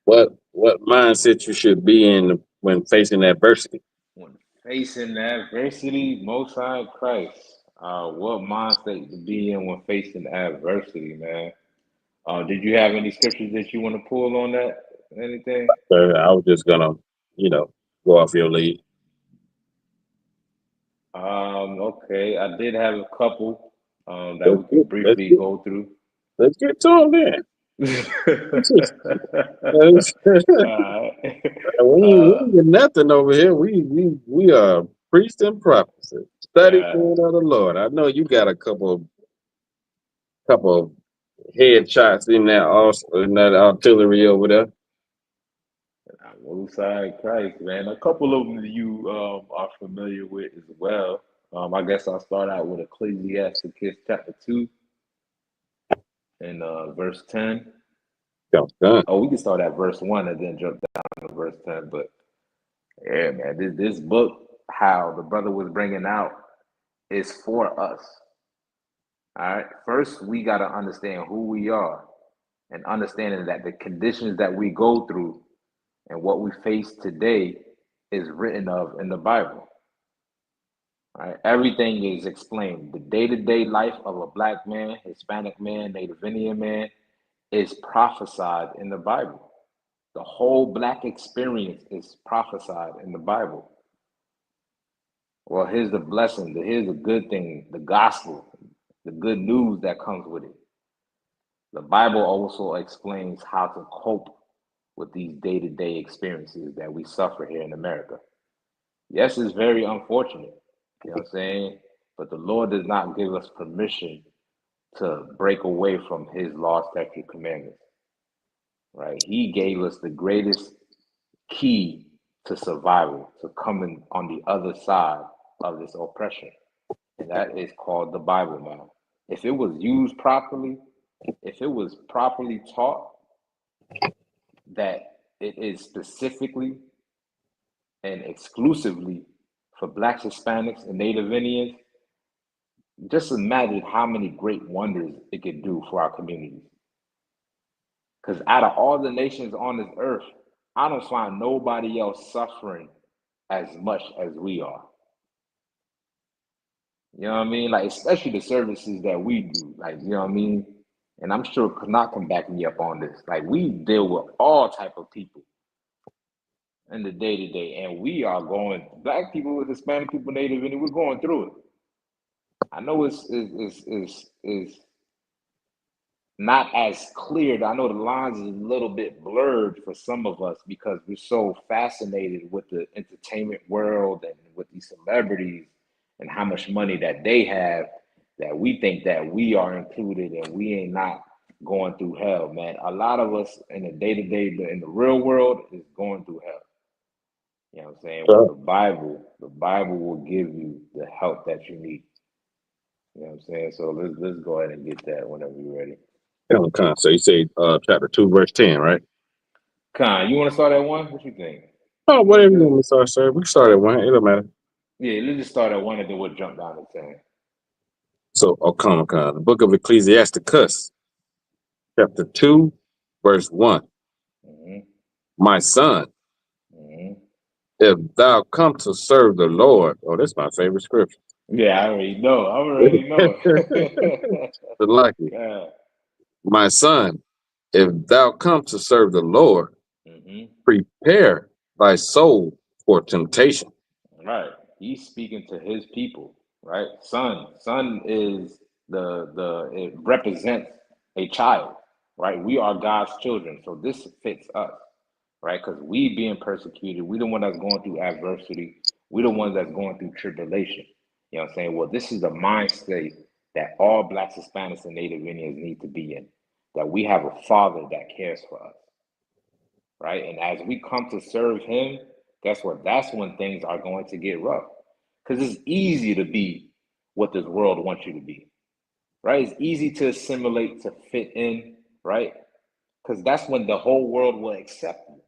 What mindset you should be in when facing adversity? When facing adversity, Most High Christ. What mindset to be in when facing adversity, man? Did you have any scriptures that you want to pull on that? Anything? So I was just gonna, go off your lead. Okay. I did have a couple that we could briefly go through. Let's get to them then. We ain't get nothing over here. We are priest and prophets, study of the Lord. I know you got a couple of headshots in that artillery over there. Most High Christ, man. A couple of them you are familiar with as well. I guess I'll start out with Ecclesiasticus chapter 2 and verse 10. Oh, we can start at verse 1 and then jump down to verse 10. But yeah, man, this book, how the brother was bringing out, is for us. All right. First, we got to understand who we are and understanding that the conditions that we go through and what we face today is written of in the Bible. All right? Everything is explained. The day-to-day life of a black man, Hispanic man, Native Indian man is prophesied in the Bible. The whole black experience is prophesied in the Bible. Well, here's the blessing. Here's the good thing, the gospel, the good news that comes with it. The Bible also explains how to cope with these day-to-day experiences that we suffer here in America. Yes, it's very unfortunate, you know what I'm saying? But the Lord does not give us permission to break away from his law, statute, commandments, right? He gave us the greatest key to survival, to coming on the other side of this oppression. And that is called the Bible, man. If it was used properly, if it was properly taught, that it is specifically and exclusively for Blacks, Hispanics, and Native Indians, just imagine how many great wonders it could do for our communities. Because out of all the nations on this earth, I don't find nobody else suffering as much as we are. You know what I mean? Like, especially the services that we do, like, you know what I mean? And I'm sure Chaanak can back me up on this. Like, we deal with all type of people in the day-to-day, and we are going, Black people with Hispanic people, Native Indian, we're going through it. I know it's not as clear. I know the lines is a little bit blurred for some of us because we're so fascinated with the entertainment world and with these celebrities and how much money that they have, that we think that we are included and we ain't not going through hell, man. A lot of us in the day-to-day, in the real world, is going through hell. You know what I'm saying? Well, the Bible will give you the help that you need. You know what I'm saying? So let's go ahead and get that whenever you're ready. So you say chapter 2, verse 10, right? Con, you want to start at 1? What you think? Oh, whatever you want to start, sir. We can start at 1. It don't matter. Yeah, let's just start at 1 and then we'll jump down to 10. So, the book of Ecclesiasticus, chapter 2, verse 1. Mm-hmm. My son, mm-hmm. If thou come to serve the Lord, oh, that's my favorite scripture. Yeah, I already know. I already know. The lucky. Yeah. My son, if thou come to serve the Lord, Mm-hmm. prepare thy soul for temptation. Right. He's speaking to his people, right? Son is it represents a child, right? We are God's children, so this fits us, right? Because we being persecuted, we the one that's going through adversity, we the ones that's going through tribulation. You know what I'm saying? Well, this is the mind state that all Blacks, Hispanics, and Native Indians need to be in. That we have a father that cares for us, right? And as we come to serve him, guess what? That's when things are going to get rough. Because it's easy to be what this world wants you to be, right? It's easy to assimilate, to fit in, right? Because that's when the whole world will accept you.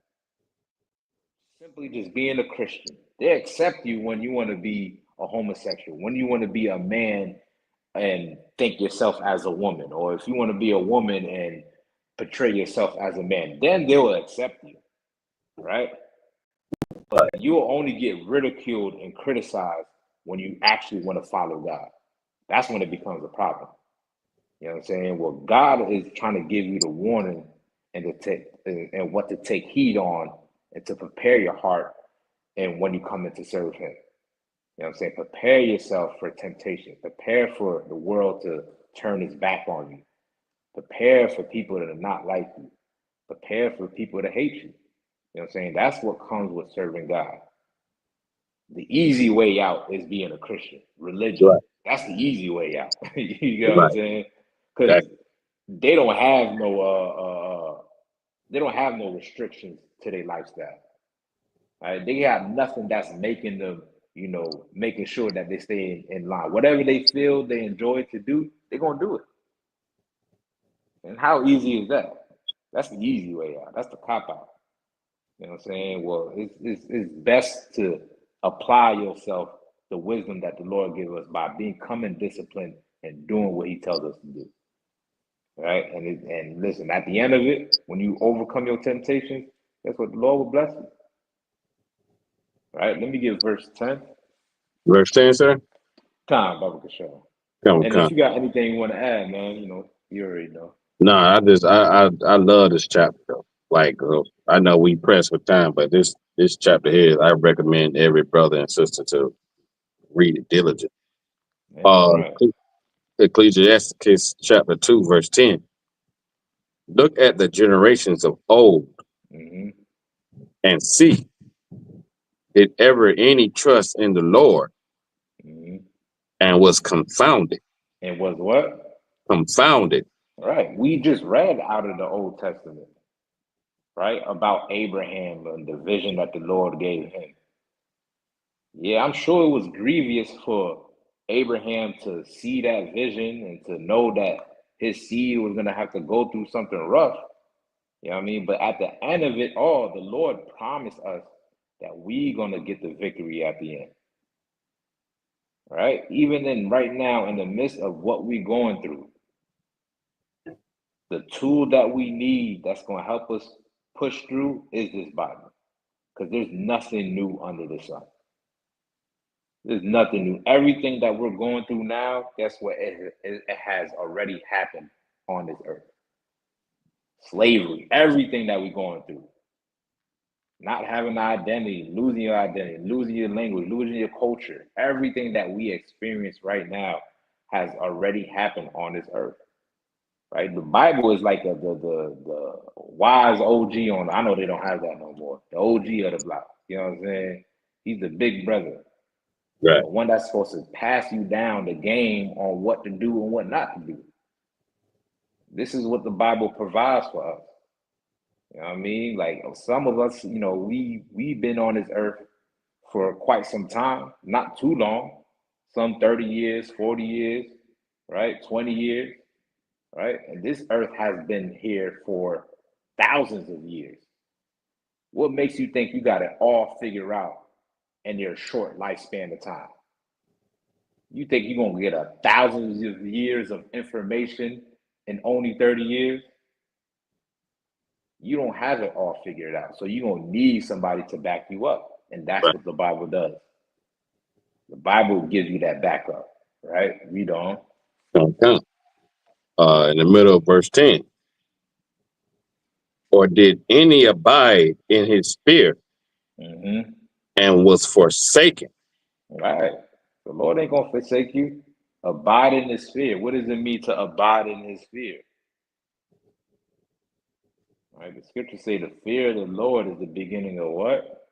Simply just being a Christian. They accept you when you want to be a homosexual, when you want to be a man and think yourself as a woman, or if you want to be a woman and portray yourself as a man, then they will accept you, right? But you will only get ridiculed and criticized when you actually want to follow God. That's when it becomes a problem. You know what I'm saying? Well, God is trying to give you the warning and to take and what to take heed on and to prepare your heart and when you come in to serve him. You know what I'm saying? Prepare yourself for temptation. Prepare for the world to turn its back on you. Prepare for people that are not like you. Prepare for people to hate you. You know what I'm saying? That's what comes with serving God. The easy way out is being a Christian. Religion. Right. That's the easy way out. You know what I'm Right. saying? Because they don't have no restrictions to their lifestyle. Right? They have nothing that's making them, making sure that they stay in line. Whatever they feel they enjoy to do, they're gonna do it. And how easy is that? That's the easy way out. That's the cop out. You know what I'm saying? Well, it's best to apply yourself the wisdom that the Lord gives us by becoming disciplined and doing what He tells us to do. Right? And listen, at the end of it, when you overcome your temptations, that's what the Lord will bless you. Right? Let me give verse 10. Verse 10, sir? Time, Baba Kashaw. Come. And if you got anything you want to add, man, you already know. No, I love this chapter though. Like I know we press for time, but this chapter here, I recommend every brother and sister to read it diligently. Right. Ecclesiastes chapter 2, verse 10. Look at the generations of old Mm-hmm. and see, did ever any trust in the Lord Mm-hmm. and was confounded. And was what? Confounded. Right. We just read out of the Old Testament, right? About Abraham and the vision that the Lord gave him. Yeah, I'm sure it was grievous for Abraham to see that vision and to know that his seed was going to have to go through something rough. You know what I mean? But at the end of it all, the Lord promised us that we're going to get the victory at the end. Right? Even in right now, in the midst of what we're going through, the tool that we need that's going to help us push through is this Bible. Because there's nothing new under the sun. There's nothing new. Everything that we're going through now, guess what? It has already happened on this earth. Slavery, everything that we're going through. Not having an identity, losing your language, losing your culture. Everything that we experience right now has already happened on this earth. Right? The Bible is like the wise OG on. I know they don't have that no more. The OG of the block. You know what I'm saying? He's the big brother. Right. The one that's supposed to pass you down the game on what to do and what not to do. This is what the Bible provides for us. You know what I mean? Like some of us, we've been on this earth for quite some time, not too long, some 30 years, 40 years, right? 20 years, right? And this earth has been here for thousands of years. What makes you think you got it all figured out in your short lifespan of time? You think you're going to get 1,000 of years of information in only 30 years? You don't have it all figured out. So you're going to need somebody to back you up. And that's what the Bible does. The Bible gives you that backup, right? Read on. In the middle of verse 10. Or did any abide in his fear and was forsaken? Right. The Lord ain't going to forsake you. Abide in his fear. What does it mean to abide in his fear? Right. The scriptures say the fear of the Lord is the beginning of what?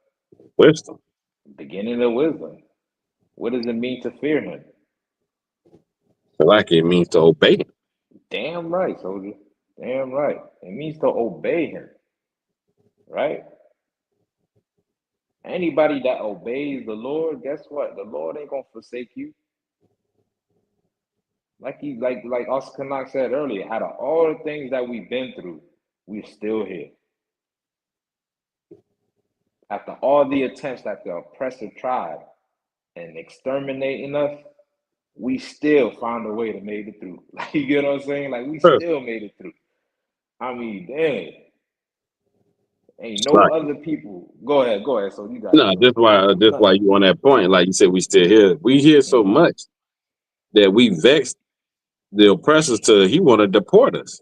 Wisdom. Beginning of wisdom. What does it mean to fear him? Like it means to obey him. Damn right, soldier. Damn right. It means to obey him. Right? Anybody that obeys the Lord, guess what? The Lord ain't gonna forsake you. Like us Chaanak said earlier, out of all the things that we've been through, we're still here. After all the attempts that the oppressor tried and exterminating us, we still found a way to make it through. Like, you get what I'm saying? Like, we still made it through. I mean, dang. Ain't no other people. Go ahead. So you got no, that's why you on that point. Like you said, we still here. We hear so much that we vexed the oppressors to he want to deport us.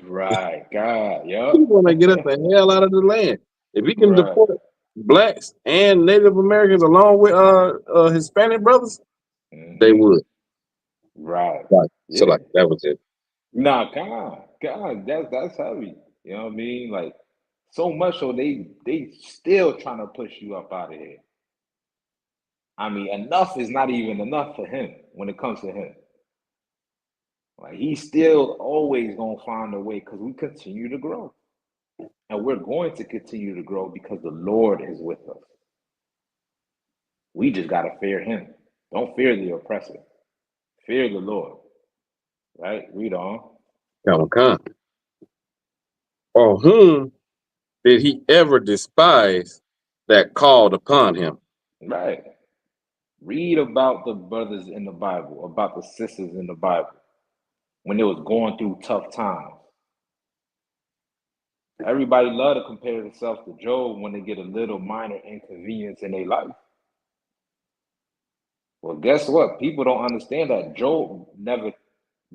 Right, God, yeah. He want to get us the hell out of the land. If he can deport blacks and Native Americans along with Hispanic brothers, they would. Right. So like that was it. Nah, God, that's heavy. You know what I mean? Like, so much so they still trying to push you up out of here. I mean, enough is not even enough for him when it comes to him. Like, he's still always gonna find a way because we continue to grow. And we're going to continue to grow because the Lord is with us. We just gotta fear him. Don't fear the oppressor. Fear the Lord. Right? Read on. Come. Or whom did he ever despise that called upon him? Right. Read about the brothers in the Bible, about the sisters in the Bible, when they was going through tough times. Everybody love to compare themselves to Job when they get a little minor inconvenience in their life. Well, guess what? People don't understand that Job never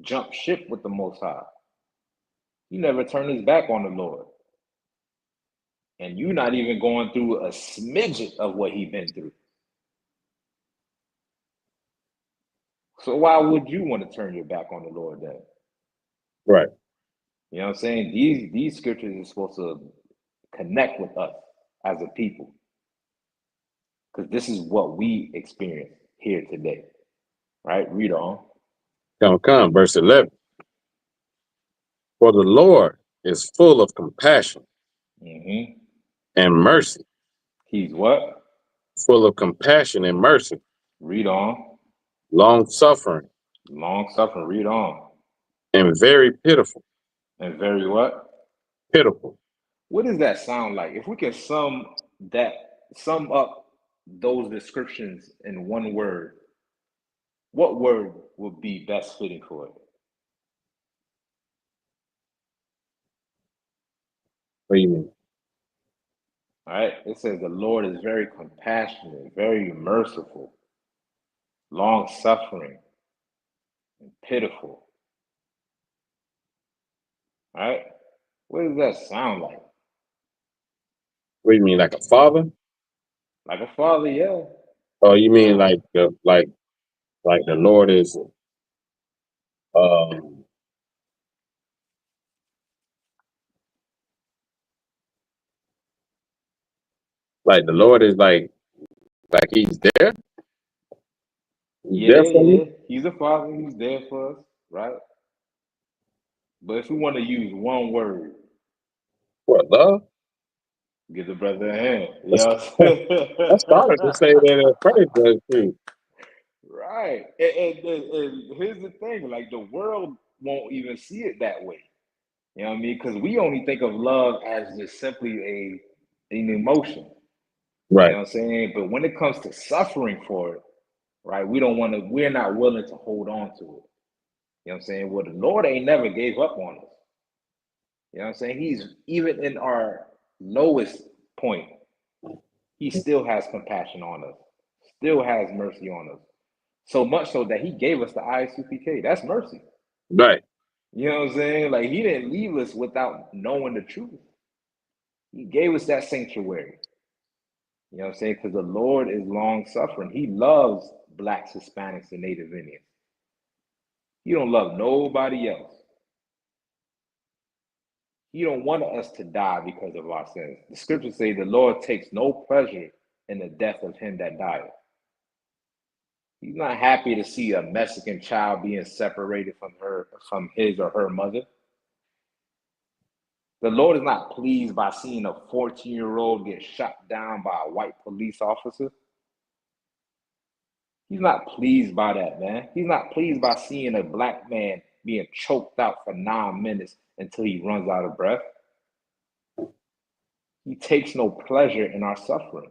jumped ship with the Most High. He never turned his back on the Lord. And you're not even going through a smidget of what he's been through. So why would you want to turn your back on the Lord then? Right. You know what I'm saying? These scriptures are supposed to connect with us as a people. Because this is what we experience here today. Right? Read on. Come, verse 11. For the Lord is full of compassion and mercy. He's what? Full of compassion and mercy. Read on. Long suffering. Long suffering. Read on. And very pitiful. And very what? Pitiful. What does that sound like? If we can sum up those descriptions in one word, what word would be best fitting for it? What do you mean? All right. It says the Lord is very compassionate, very merciful, long suffering, and pitiful. All right. What does that sound like? What do you mean, like a father? Like a father, yeah. Oh, you mean like the Lord is like the Lord is like he's there? He's there for you? He's a father, he's there for us, right? But if we want to use one word, What, love? give the brother a hand. I started to say that at first, but too. Right. And here's the thing, like the world won't even see it that way. You know what I mean? Because we only think of love as just simply an emotion. Right. You know what I'm saying? But when it comes to suffering for it, right, we're not willing to hold on to it. You know what I'm saying? Well, the Lord ain't never gave up on us. You know what I'm saying? He's even in our lowest point, he still has compassion on us, still has mercy on us. So much so that he gave us the ISUPK. That's mercy. Right. You know what I'm saying? Like, he didn't leave us without knowing the truth. He gave us that sanctuary. You know what I'm saying? Because the Lord is long suffering. He loves Blacks, Hispanics, and Native Indians. He don't love nobody else. He don't want us to die because of our sins. The scriptures say the Lord takes no pleasure in the death of him that died. He's not happy to see a Mexican child being separated from his or her mother. The Lord is not pleased by seeing a 14-year-old get shot down by a white police officer. He's not pleased by that, man. He's not pleased by seeing a black man being choked out for 9 minutes until he runs out of breath. He takes no pleasure in our suffering.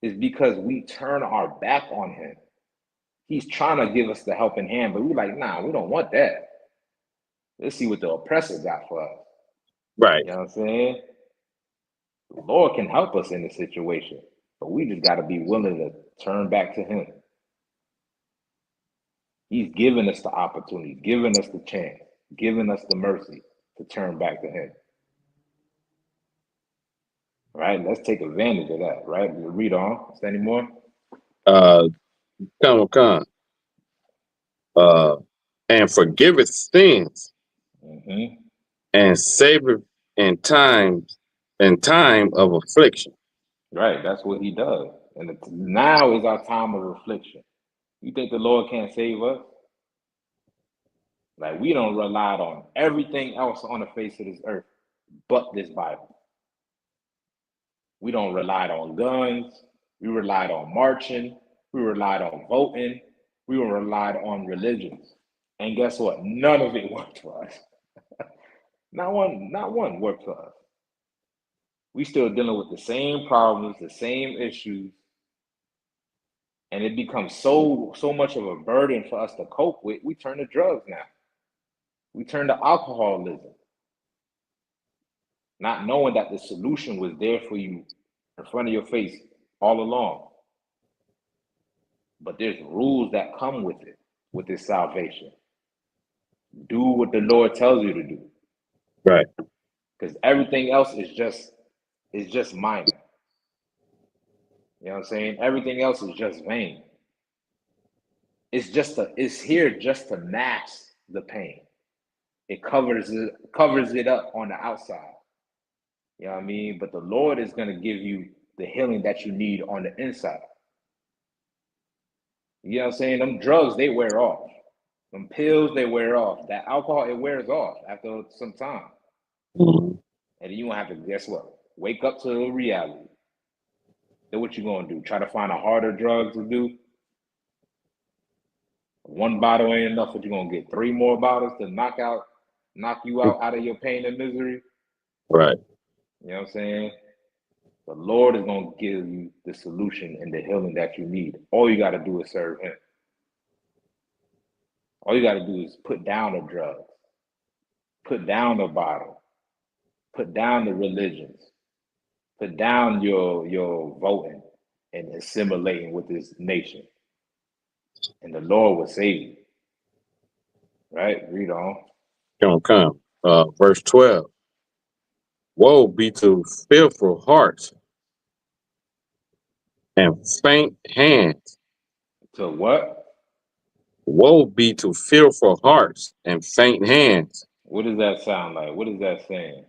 It's because we turn our back on him. He's trying to give us the helping hand, but we're like, nah, we don't want that. Let's see what the oppressor got for us. Right. You know what I'm saying? The Lord can help us in the situation, but we just got to be willing to turn back to him. He's given us the opportunity, giving us the chance, giving us the mercy to turn back to him. Right? Let's take advantage of that, right? Read on. Is there any more? Come. And forgiveth sins, and saveth in time of affliction. Right, that's what he does. And now is our time of affliction. You think the Lord can't save us? Like, we don't rely on everything else on the face of this earth but this Bible. We don't rely on guns. We relied on marching. We relied on voting. We relied on religions. And guess what? None of it worked for us. Not one worked for us. We still dealing with the same problems, the same issues. And it becomes so much of a burden for us to cope with. We turn to drugs now. We turn to alcoholism. Not knowing that the solution was there for you in front of your face all along. But there's rules that come with it, with this salvation. Do what the Lord tells you to do. Right. Because everything else is just minor. You know what I'm saying? Everything else is just vain. It's here just to mask the pain. It covers it up on the outside. You know what I mean? But the Lord is going to give you the healing that you need on the inside. You know what I'm saying? Them drugs, they wear off. Them pills, they wear off. That alcohol, it wears off after some time. And then you won't have to, guess what? Wake up to reality. Then what you going to do? Try to find a harder drug to do? One bottle ain't enough, but you're going to get 3 more bottles to knock you out of your pain and misery. Right. You know what I'm saying? The Lord is going to give you the solution and the healing that you need. All you got to do is serve him. All you got to do is put down the drugs, put down the bottle, put down the religions, put down your voting and assimilating with this nation. And the Lord will save you. Right? Read on. Come. Verse 12. Woe be to fearful hearts and faint hands. To what? Woe be to fearful hearts and faint hands. What does that sound like? What is that saying?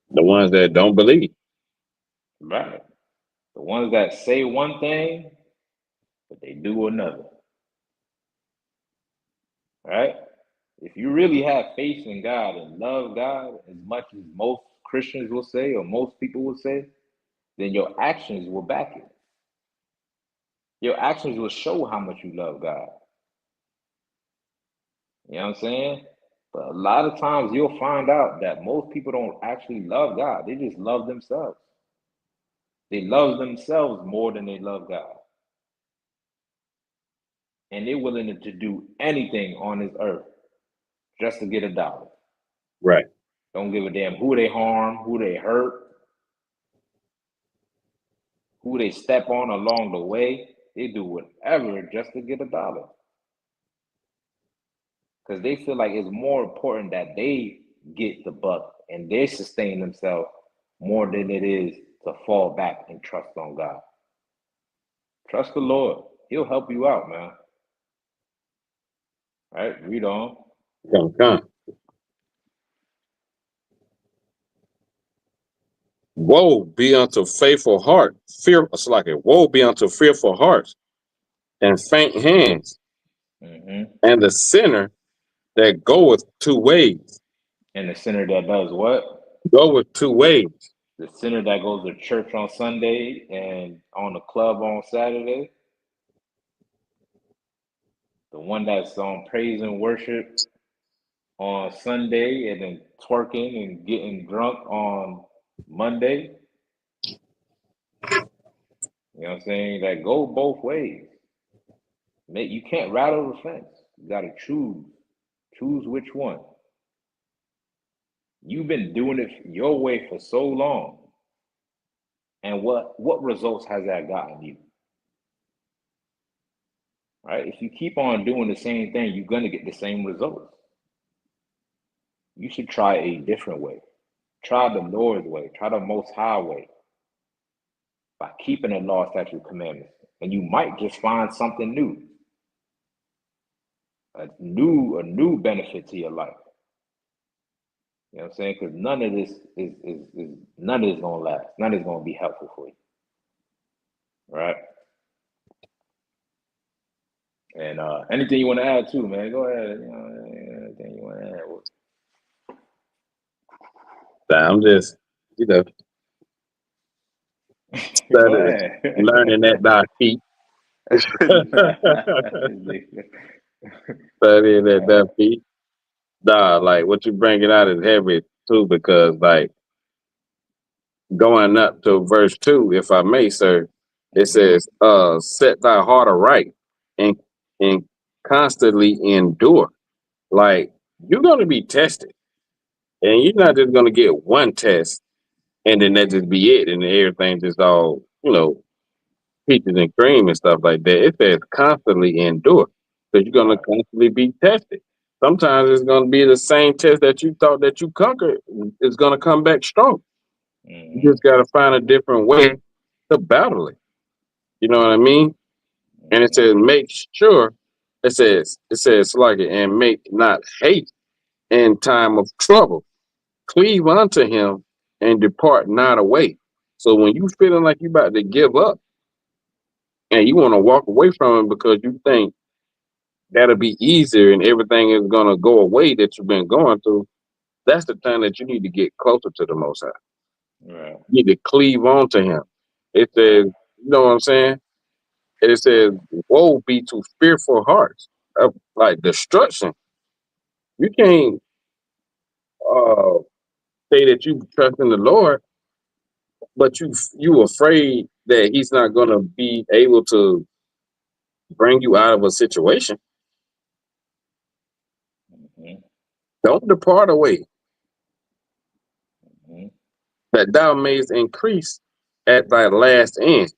The ones that don't believe. Right. The ones that say one thing, but they do another. Right? If you really have faith in God and love God as much as most Christians will say or most people will say, then your actions will back it. Your actions will show how much you love God. You know what I'm saying? But a lot of times you'll find out that most people don't actually love God. They just love themselves. They love themselves more than they love God. And they're willing to do anything on this earth just to get $1. Right. Don't give a damn who they harm, who they hurt, who they step on along the way. They do whatever just to get $1. Because they feel like it's more important that they get the buck and they sustain themselves more than it is to fall back and trust on God. Trust the Lord. He'll help you out, man. All right, read on. Come. Woe be unto faithful heart, woe be unto fearful hearts and faint hands, and the sinner that goeth 2 ways. And the sinner that does what? Goeth 2 ways. The sinner that goes to church on Sunday and on the club on Saturday. The one that's on praise and worship on Sunday and then twerking and getting drunk on Monday. You know what I'm saying? That go both ways. You can't rattle the fence. You got to choose. Choose which one. You've been doing it your way for so long. And what results has that gotten you? Right? If you keep on doing the same thing, you're going to get the same results. You should try a different way. Try the Lord's way. Try the Most High way. By keeping the law, statute, commandments. And you might just find something new. A new benefit to your life. You know what I'm saying? Because none of this is gonna last. None is gonna be helpful for you. Right? And anything you want to add too, man, go ahead. You know, anything you want to add. I'm just, learning at thy feet. Studying at thy feet. Nah, like what you bringing out is heavy too, because like going up to verse 2, if I may, sir, it says, set thy heart aright and constantly endure. Like you're gonna be tested. And you're not just gonna get one test and then that just be it and everything just all, peaches and cream and stuff like that. It says constantly endure. Because you're gonna constantly be tested. Sometimes it's gonna be the same test that you thought that you conquered. It's gonna come back strong. You just gotta find a different way to battle it. You know what I mean? And it says make sure. It says like it, and make not hate in time of trouble. Cleave unto him and depart not away. So when you feeling like you about to give up and you want to walk away from him because you think that'll be easier and everything is gonna go away that you've been going through, that's the time that you need to get closer to the Most High. Right. You need to cleave on to him. It says, you know what I'm saying? It says, woe be to fearful hearts of like destruction. You can't say that you trust in the Lord, but you afraid that he's not gonna be able to bring you out of a situation. Don't depart away. That thou mayest increase at thy last end.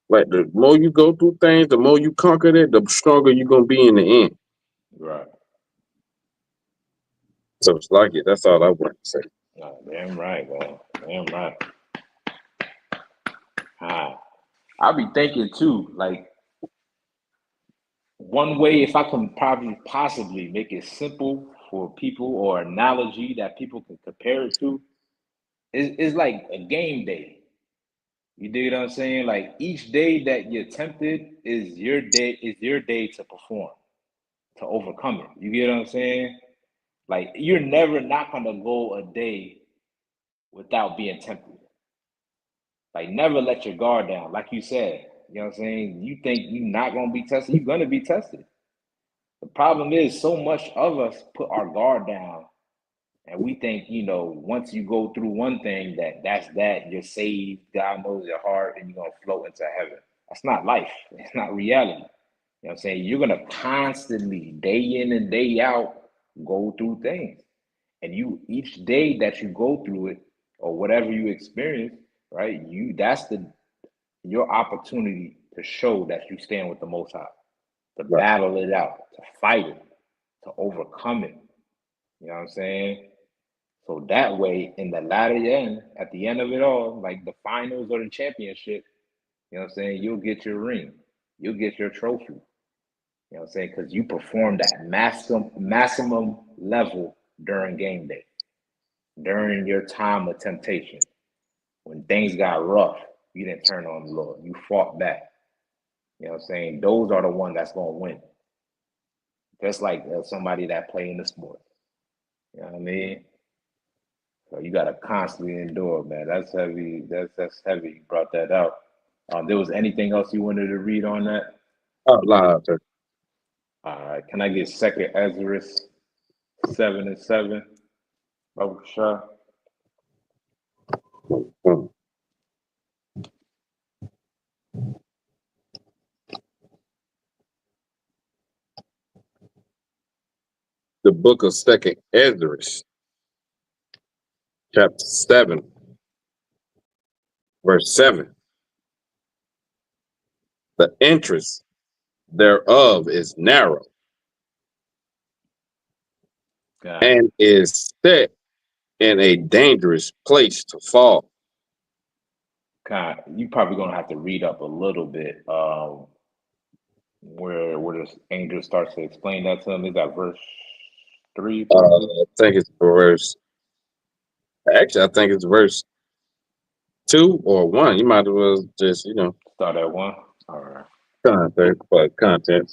Like the more you go through things, the more you conquer it, the stronger you're gonna be in the end. Right. So it's like it. That's all I want to say. Oh, damn right, man. Damn right. I'll be thinking too, like one way, if I can possibly make it simple for people or analogy that people can compare it to, is like a game day. You dig what I'm saying? Like each day that you're tempted is your day to perform, to overcome it. You get what I'm saying? Like you're never not gonna go a day without being tempted. Like never let your guard down. Like you said, you know what I'm saying? You think you're not gonna be tested, you're gonna be tested. The problem is so much of us put our guard down and we think, once you go through one thing that's you're saved, God knows your heart, and you're gonna float into heaven. That's not life. It's not reality. You know what I'm saying? You're gonna constantly, day in and day out, go through things. And you, each day that you go through it or whatever you experience, right? That's your opportunity to show that you stand with the Most High, to battle it out, to fight it, to overcome it. You know what I'm saying? So that way, in the latter end, at the end of it all, like the finals or the championship, you know what I'm saying? You'll get your ring, you'll get your trophy. You know what I'm saying? Because you performed at maximum level during game day, during your time of temptation. When things got rough, you didn't turn on the Lord. You fought back. You know what I'm saying? Those are the ones that's going to win. Just like somebody that play in the sport. You know what I mean? So you got to constantly endure, man. That's heavy. That's heavy. You brought that out. There was anything else you wanted to read on that? All right. Can I get 2nd Ezra 7:7? Baruch Shah. The book of 2nd Ezra, chapter 7, verse 7. The entrance thereof is narrow and is set in a dangerous place to fall. You probably gonna have to read up a little bit where the angel starts to explain that to him. Is that verse 3? I think it's verse. Actually, I think it's verse 2 or 1. You might as well just start at 1. All right. Contents.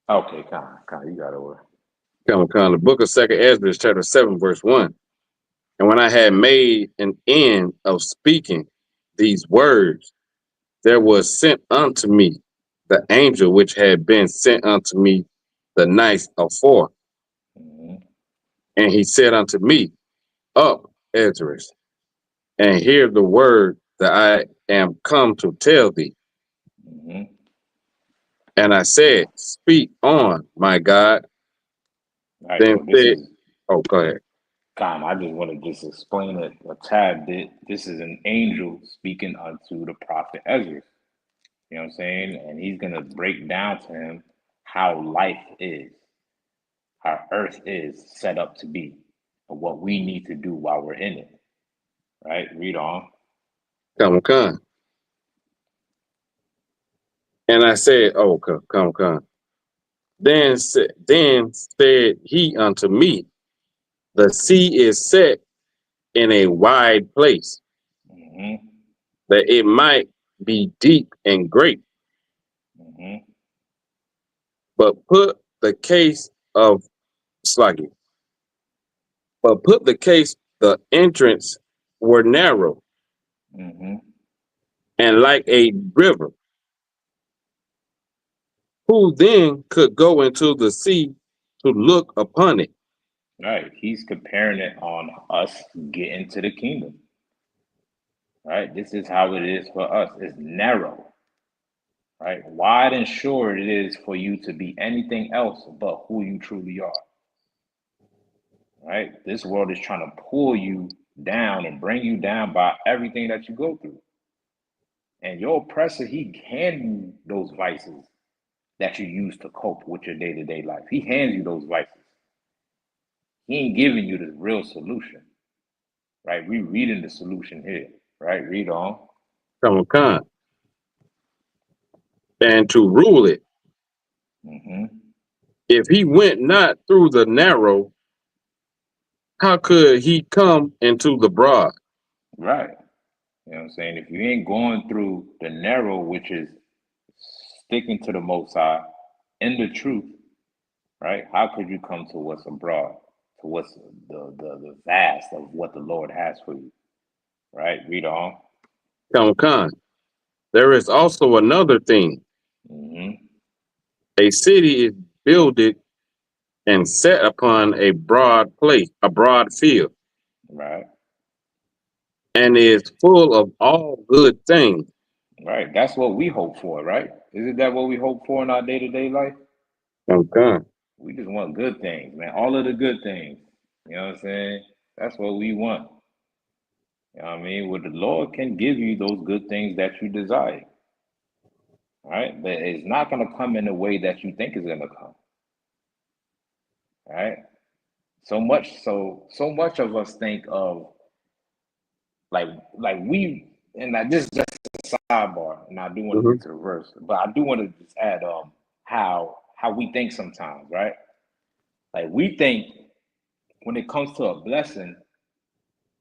Okay, you got it. The book of 2nd Ezra, chapter 7, verse 1. And when I had made an end of speaking these words, there was sent unto me the angel which had been sent unto me the night afore. And he said unto me, Up, Ezra, and hear the word that I am come to tell thee. And I said, Speak on, my God. Right, then said, go ahead. I just want to just explain it a tad bit. This is an angel speaking unto the prophet Ezra. You know what I'm saying? And he's going to break down to him how life is, how earth is set up to be, and what we need to do while we're in it. Right? Read on. Come. And I said, come. Then said he unto me, The sea is set in a wide place, that it might be deep and great. But put the case, the entrance were narrow, and like a river. Who then could go into the sea to look upon it? Right. He's comparing it on us getting to the kingdom. Right. This is how it is for us. It's narrow. Right. Wide and short it is for you to be anything else but who you truly are. Right. This world is trying to pull you down and bring you down by everything that you go through. And your oppressor, he hands you those vices that you use to cope with your day-to-day life. He hands you those vices. He ain't giving you the real solution. Right? We reading the solution here. Right? Read on. Come. And to rule it. If he went not through the narrow, how could he come into the broad? Right. You know what I'm saying? If you ain't going through the narrow, which is sticking to the Most High in the truth, right? How could you come to what's abroad, to what's the vast of what the Lord has for you? Right? Read on. Come. There is also another thing. A city is builded and set upon a broad place, a broad field. Right. And is full of all good things. Right. That's what we hope for, right? Isn't that what we hope for in our day-to-day life? Okay. We just want good things, man. All of the good things. You know what I'm saying? That's what we want. You know what I mean? Well, the Lord can give you those good things that you desire, right? But it's not going to come in the way that you think it's going to come, right? So much of us think of like we, and I just a sidebar, and I do want to Mm-hmm. get to the verse, but I do want to just add how we think sometimes, right? Like we think when it comes to a blessing,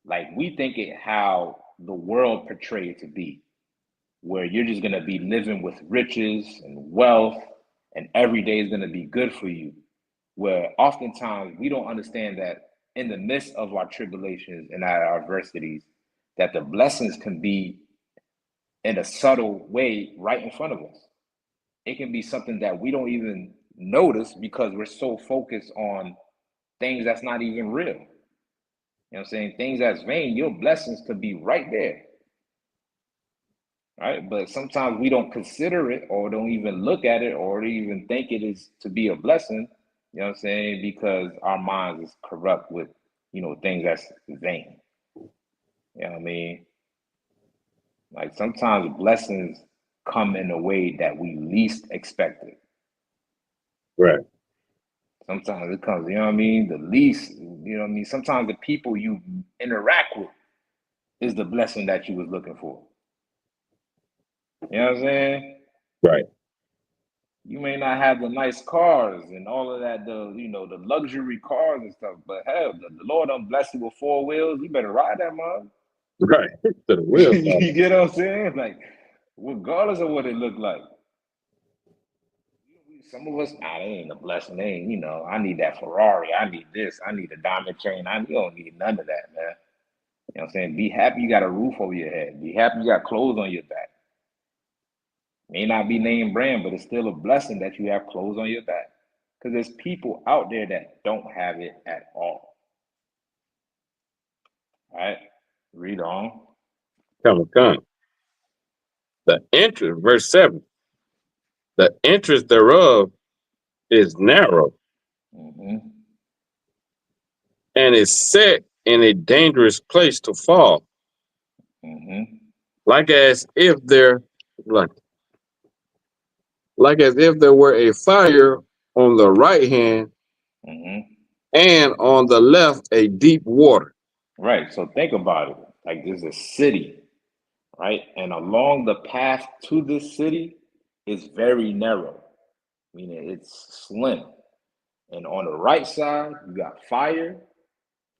like we think it how the world portrays it to be, where you're just gonna be living with riches and wealth, and every day is gonna be good for you. Where oftentimes we don't understand that in the midst of our tribulations and our adversities, that the blessings can be in a subtle way right in front of us. It can be something that we don't even notice because we're so focused on things that's not even real. You know what I'm saying? Things that's vain, your blessings could be right there. Right? But sometimes we don't consider it or don't even look at it or even think it is to be a blessing, you know what I'm saying? Because our minds is corrupt with, things that's vain. You know what I mean? Like sometimes blessings come in a way that we least expect it. Right. Sometimes it comes, you know what I mean? The least, you know what I mean? Sometimes the people you interact with is the blessing that you was looking for. You know what I'm saying? Right. You may not have the nice cars and all of that, the luxury cars and stuff, but hell, the Lord done bless you with 4 wheels. You better ride that mug. Right. To the wheels. You get what I'm saying? Like, regardless of what it looked like. Some of us, nah, they ain't a blessing. They ain't, I need that Ferrari. I need this. I need a diamond chain. You don't need none of that, man. You know what I'm saying? Be happy you got a roof over your head. Be happy you got clothes on your back. May not be name brand, but it's still a blessing that you have clothes on your back. Because there's people out there that don't have it at all. All right, read on. Come. The interest, verse 7, the interest thereof is narrow Mm-hmm. and is set in a dangerous place to fall. Mm-hmm. Like as if there like as if there were a fire on the right hand Mm-hmm. and on the left a deep water. Right. So think about it. Like there's a city, right? And along the path to this city is very narrow, meaning it's slim. And on the right side, you got fire,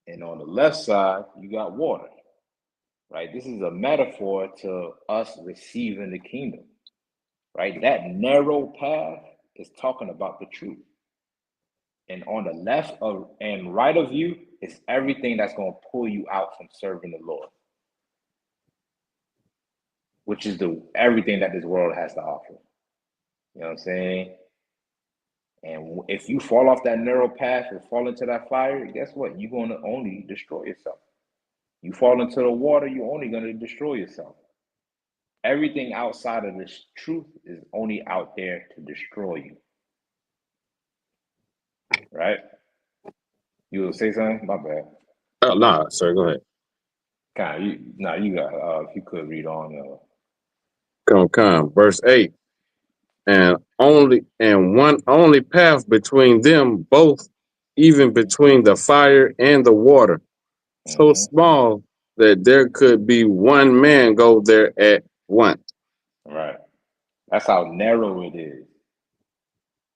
and on the left side, you got water. Right? This is a metaphor to us receiving the kingdom. Right? That narrow path is talking about the truth. And on the left of and right of you is everything that's going to pull you out from serving the Lord, which is the everything that this world has to offer. You know what I'm saying? And if you fall off that narrow path and fall into that fire, guess what? You're going to only destroy yourself. You fall into the water, you're only going to destroy yourself. Everything outside of this truth is only out there to destroy you. Right? You will say something? My bad. Oh, no, sorry, go ahead. You got, if you could read on. Come. Verse 8, and one only path between them both, even between the fire and the water, so small that there could be one man go there at once. Right. That's how narrow it is.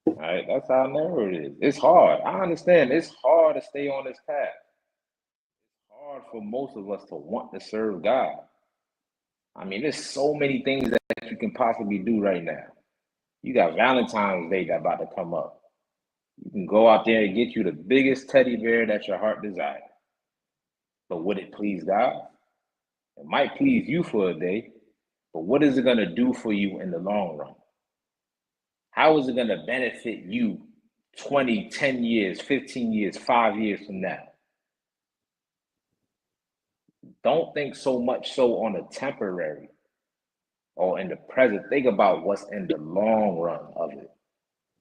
Right? That's how narrow it is. It's hard. I understand. It's hard to stay on this path. It's hard for most of us to want to serve God. I mean, there's so many things that you can possibly do right now. You got Valentine's Day that's about to come up. You can go out there and get you the biggest teddy bear that your heart desires. But would it please God? It might please you for a day, but what is it going to do for you in the long run? How is it going to benefit you 20, 10 years, 15 years, 5 years from now? Don't think so much so on the temporary or in the present. Think about what's in the long run of it.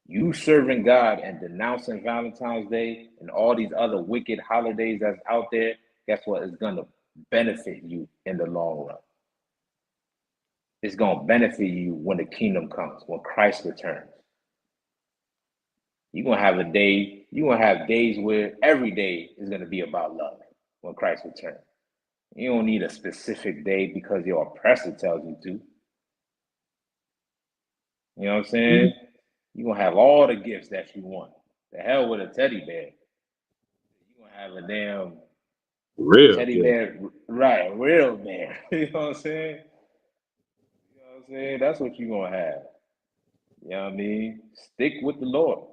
You serving God and denouncing Valentine's Day and all these other wicked holidays that's out there, guess what? It's going to benefit you in the long run. It's going to benefit you when the kingdom comes, when Christ returns. You're going to have a day, you're going to have days where every day is going to be about love when Christ returns. You don't need a specific day because your oppressor tells you to. You know what I'm saying? You're going to have all the gifts that you want. The hell with a teddy bear. You're going to have a damn real teddy bear, right? Real bear. You know what I'm saying? You know what I'm saying? That's what you're going to have. You know what I mean? Stick with the Lord.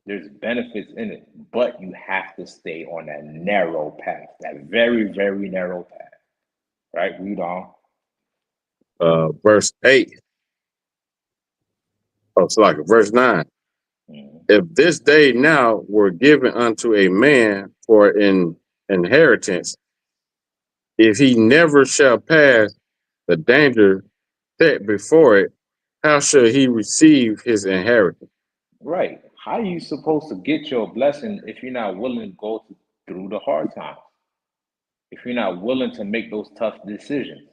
There's benefits in it, but you have to stay on that narrow path, that very, very narrow path. Right? Read on. Verse 8. Oh, it's like verse 9. If this day now were given unto a man for an inheritance, if he never shall pass the danger set before it, how shall he receive his inheritance? Right. How are you supposed to get your blessing if you're not willing to go through the hard times? If you're not willing to make those tough decisions?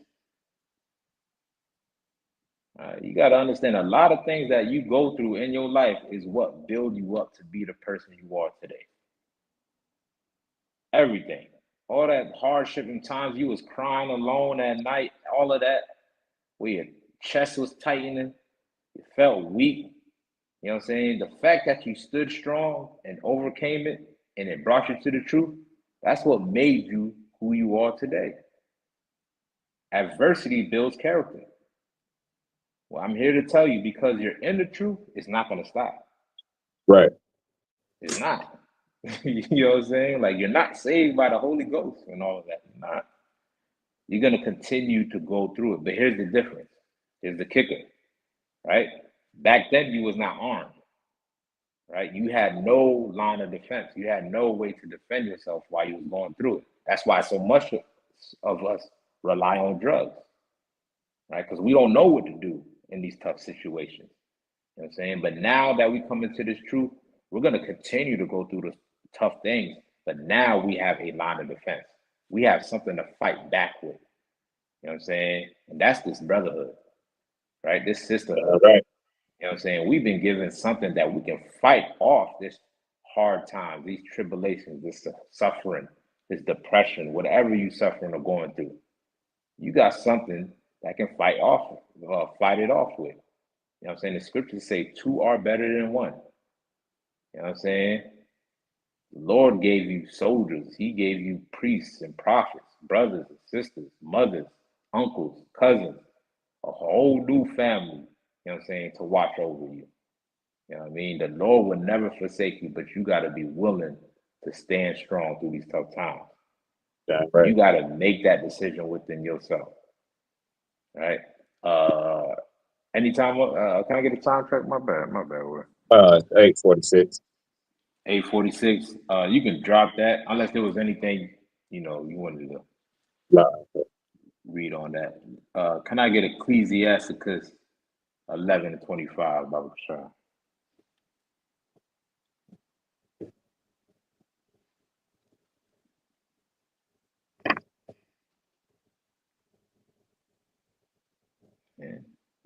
You got to understand a lot of things that you go through in your life is what build you up to be the person you are today. Everything. All that hardship and times you was crying alone at night, all of that, where your chest was tightening, you felt weak. You know what I'm saying? The fact that you stood strong and overcame it and it brought you to the truth, that's what made you who you are today. Adversity builds character. Well, I'm here to tell you, because you're in the truth, it's not going to stop. Right. It's not. You know what I'm saying? Like, you're not saved by the Holy Ghost and all of that. You're not. You're going to continue to go through it. But here's the difference. Here's the kicker, right? Back then, you was not armed, right? You had no line of defense. You had no way to defend yourself while you was going through it. That's why so much of us rely on drugs, right? Because we don't know what to do in these tough situations. You know what I'm saying? But now that we come into this truth, we're going to continue to go through the tough things, but now we have a line of defense. We have something to fight back with. You know what I'm saying? And that's this brotherhood, right? This sisterhood. Right. You know what I'm saying? We've been given something that we can fight off this hard time, these tribulations, this suffering, this depression, whatever you suffering or going through. You got something that can fight it off with. You know what I'm saying? The scriptures say 2 are better than 1. You know what I'm saying? The Lord gave you soldiers. He gave you priests and prophets, brothers and sisters, mothers, uncles, cousins, a whole new family, you know what I'm saying, to watch over you. You know what I mean? The Lord will never forsake you, but you got to be willing to stand strong through these tough times. Yeah, right. You got to make that decision within yourself. Right? Anytime, can I get a time check? My bad. 8:46. 8:46. You can drop that unless there was anything, you wanted to read on that. Can I get Ecclesiasticus 11:25, Baba Shah?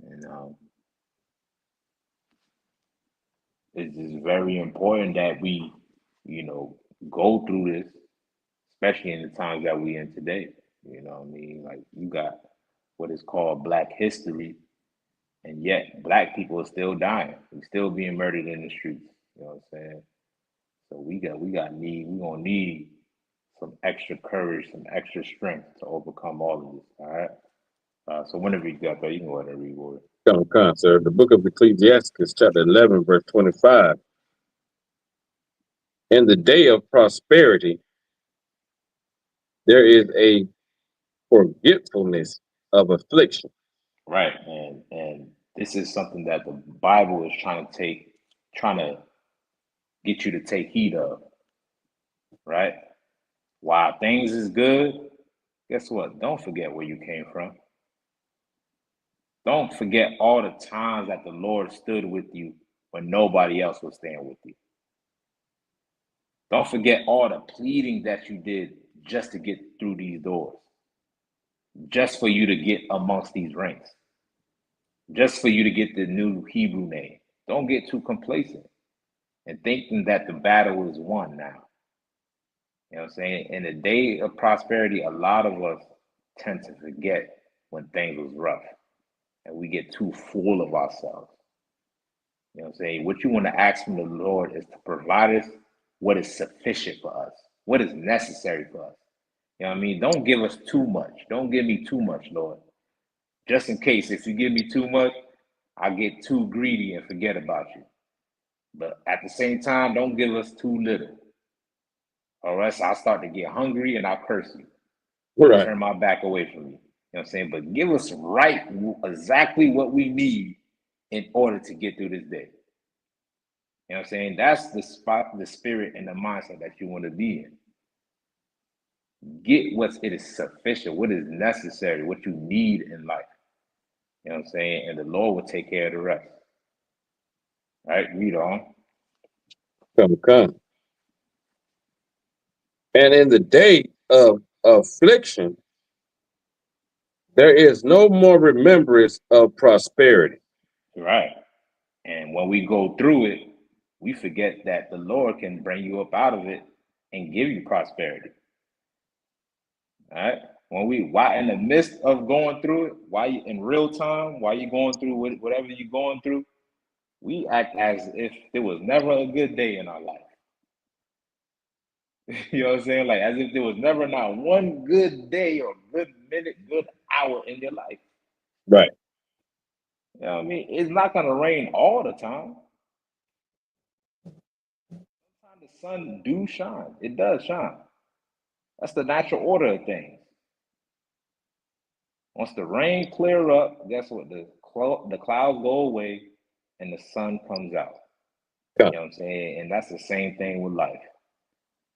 And it's just very important that we, go through this, especially in the times that we in today. You know what I mean? Like, you got what is called Black history, and yet Black people are still dying. We're still being murdered in the streets. You know what I'm saying? So we're gonna need some extra courage, some extra strength to overcome all of this. All right. So whenever you got that, you can go ahead and read word. Come, sir. The book of Ecclesiastes, chapter 11, verse 25. In the day of prosperity, there is a forgetfulness of affliction. Right, and this is something that the Bible is trying to get you to take heed of. Right? While things is good, guess what? Don't forget where you came from. Don't forget all the times that the Lord stood with you when nobody else will stand with you. Don't forget all the pleading that you did just to get through these doors, just for you to get amongst these ranks, just for you to get the new Hebrew name. Don't get too complacent and thinking that the battle is won now. You know what I'm saying? In the day of prosperity, a lot of us tend to forget when things was rough, and we get too full of ourselves. You know what I'm saying? What you want to ask from the Lord is to provide us what is sufficient for us, what is necessary for us. You know what I mean? Don't give us too much. Don't give me too much, Lord. Just in case, if you give me too much, I get too greedy and forget about you. But at the same time, don't give us too little, or else I'll start to get hungry and I'll curse you. Right. Turn my back away from you. You know what I'm saying? But give us exactly what we need in order to get through this day. You know what I'm saying? That's the spirit and the mindset that you want to be in. Get what it is sufficient, what is necessary, what you need in life. You know what I'm saying? And the Lord will take care of the rest. All right, read on. Come. And in the day of affliction, there is no more remembrance of prosperity. Right. And when we go through it, we forget that the Lord can bring you up out of it and give you prosperity. All right. While in the midst of going through it, while you in real time, while you're going through whatever you're going through, we act as if there was never a good day in our life. You know what I'm saying? Like as if there was never not one good day or good minute, good hour in your life. Right. You know what I mean? It's not gonna rain all the time. Sometimes the sun do shine. It does shine. That's the natural order of things. Once the rain clear up, guess what? The clouds go away and the sun comes out. Come. You know what I'm saying? And that's the same thing with life.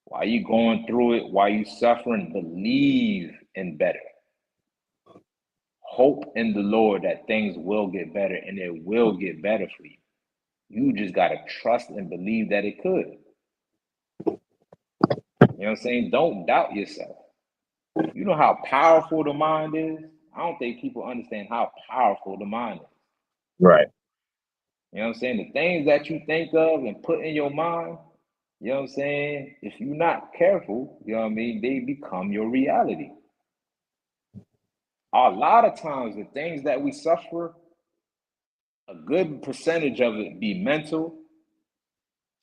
While you going through it, while you suffering, believe in better. Hope in the Lord that things will get better, and it will get better for you. You just got to trust and believe that it could. You know what I'm saying? Don't doubt yourself. You know how powerful the mind is? I don't think people understand how powerful the mind is. Right. You know what I'm saying? The things that you think of and put in your mind, you know what I'm saying? If you're not careful, you know what I mean? They become your reality. A lot of times, the things that we suffer, a good percentage of it be mental,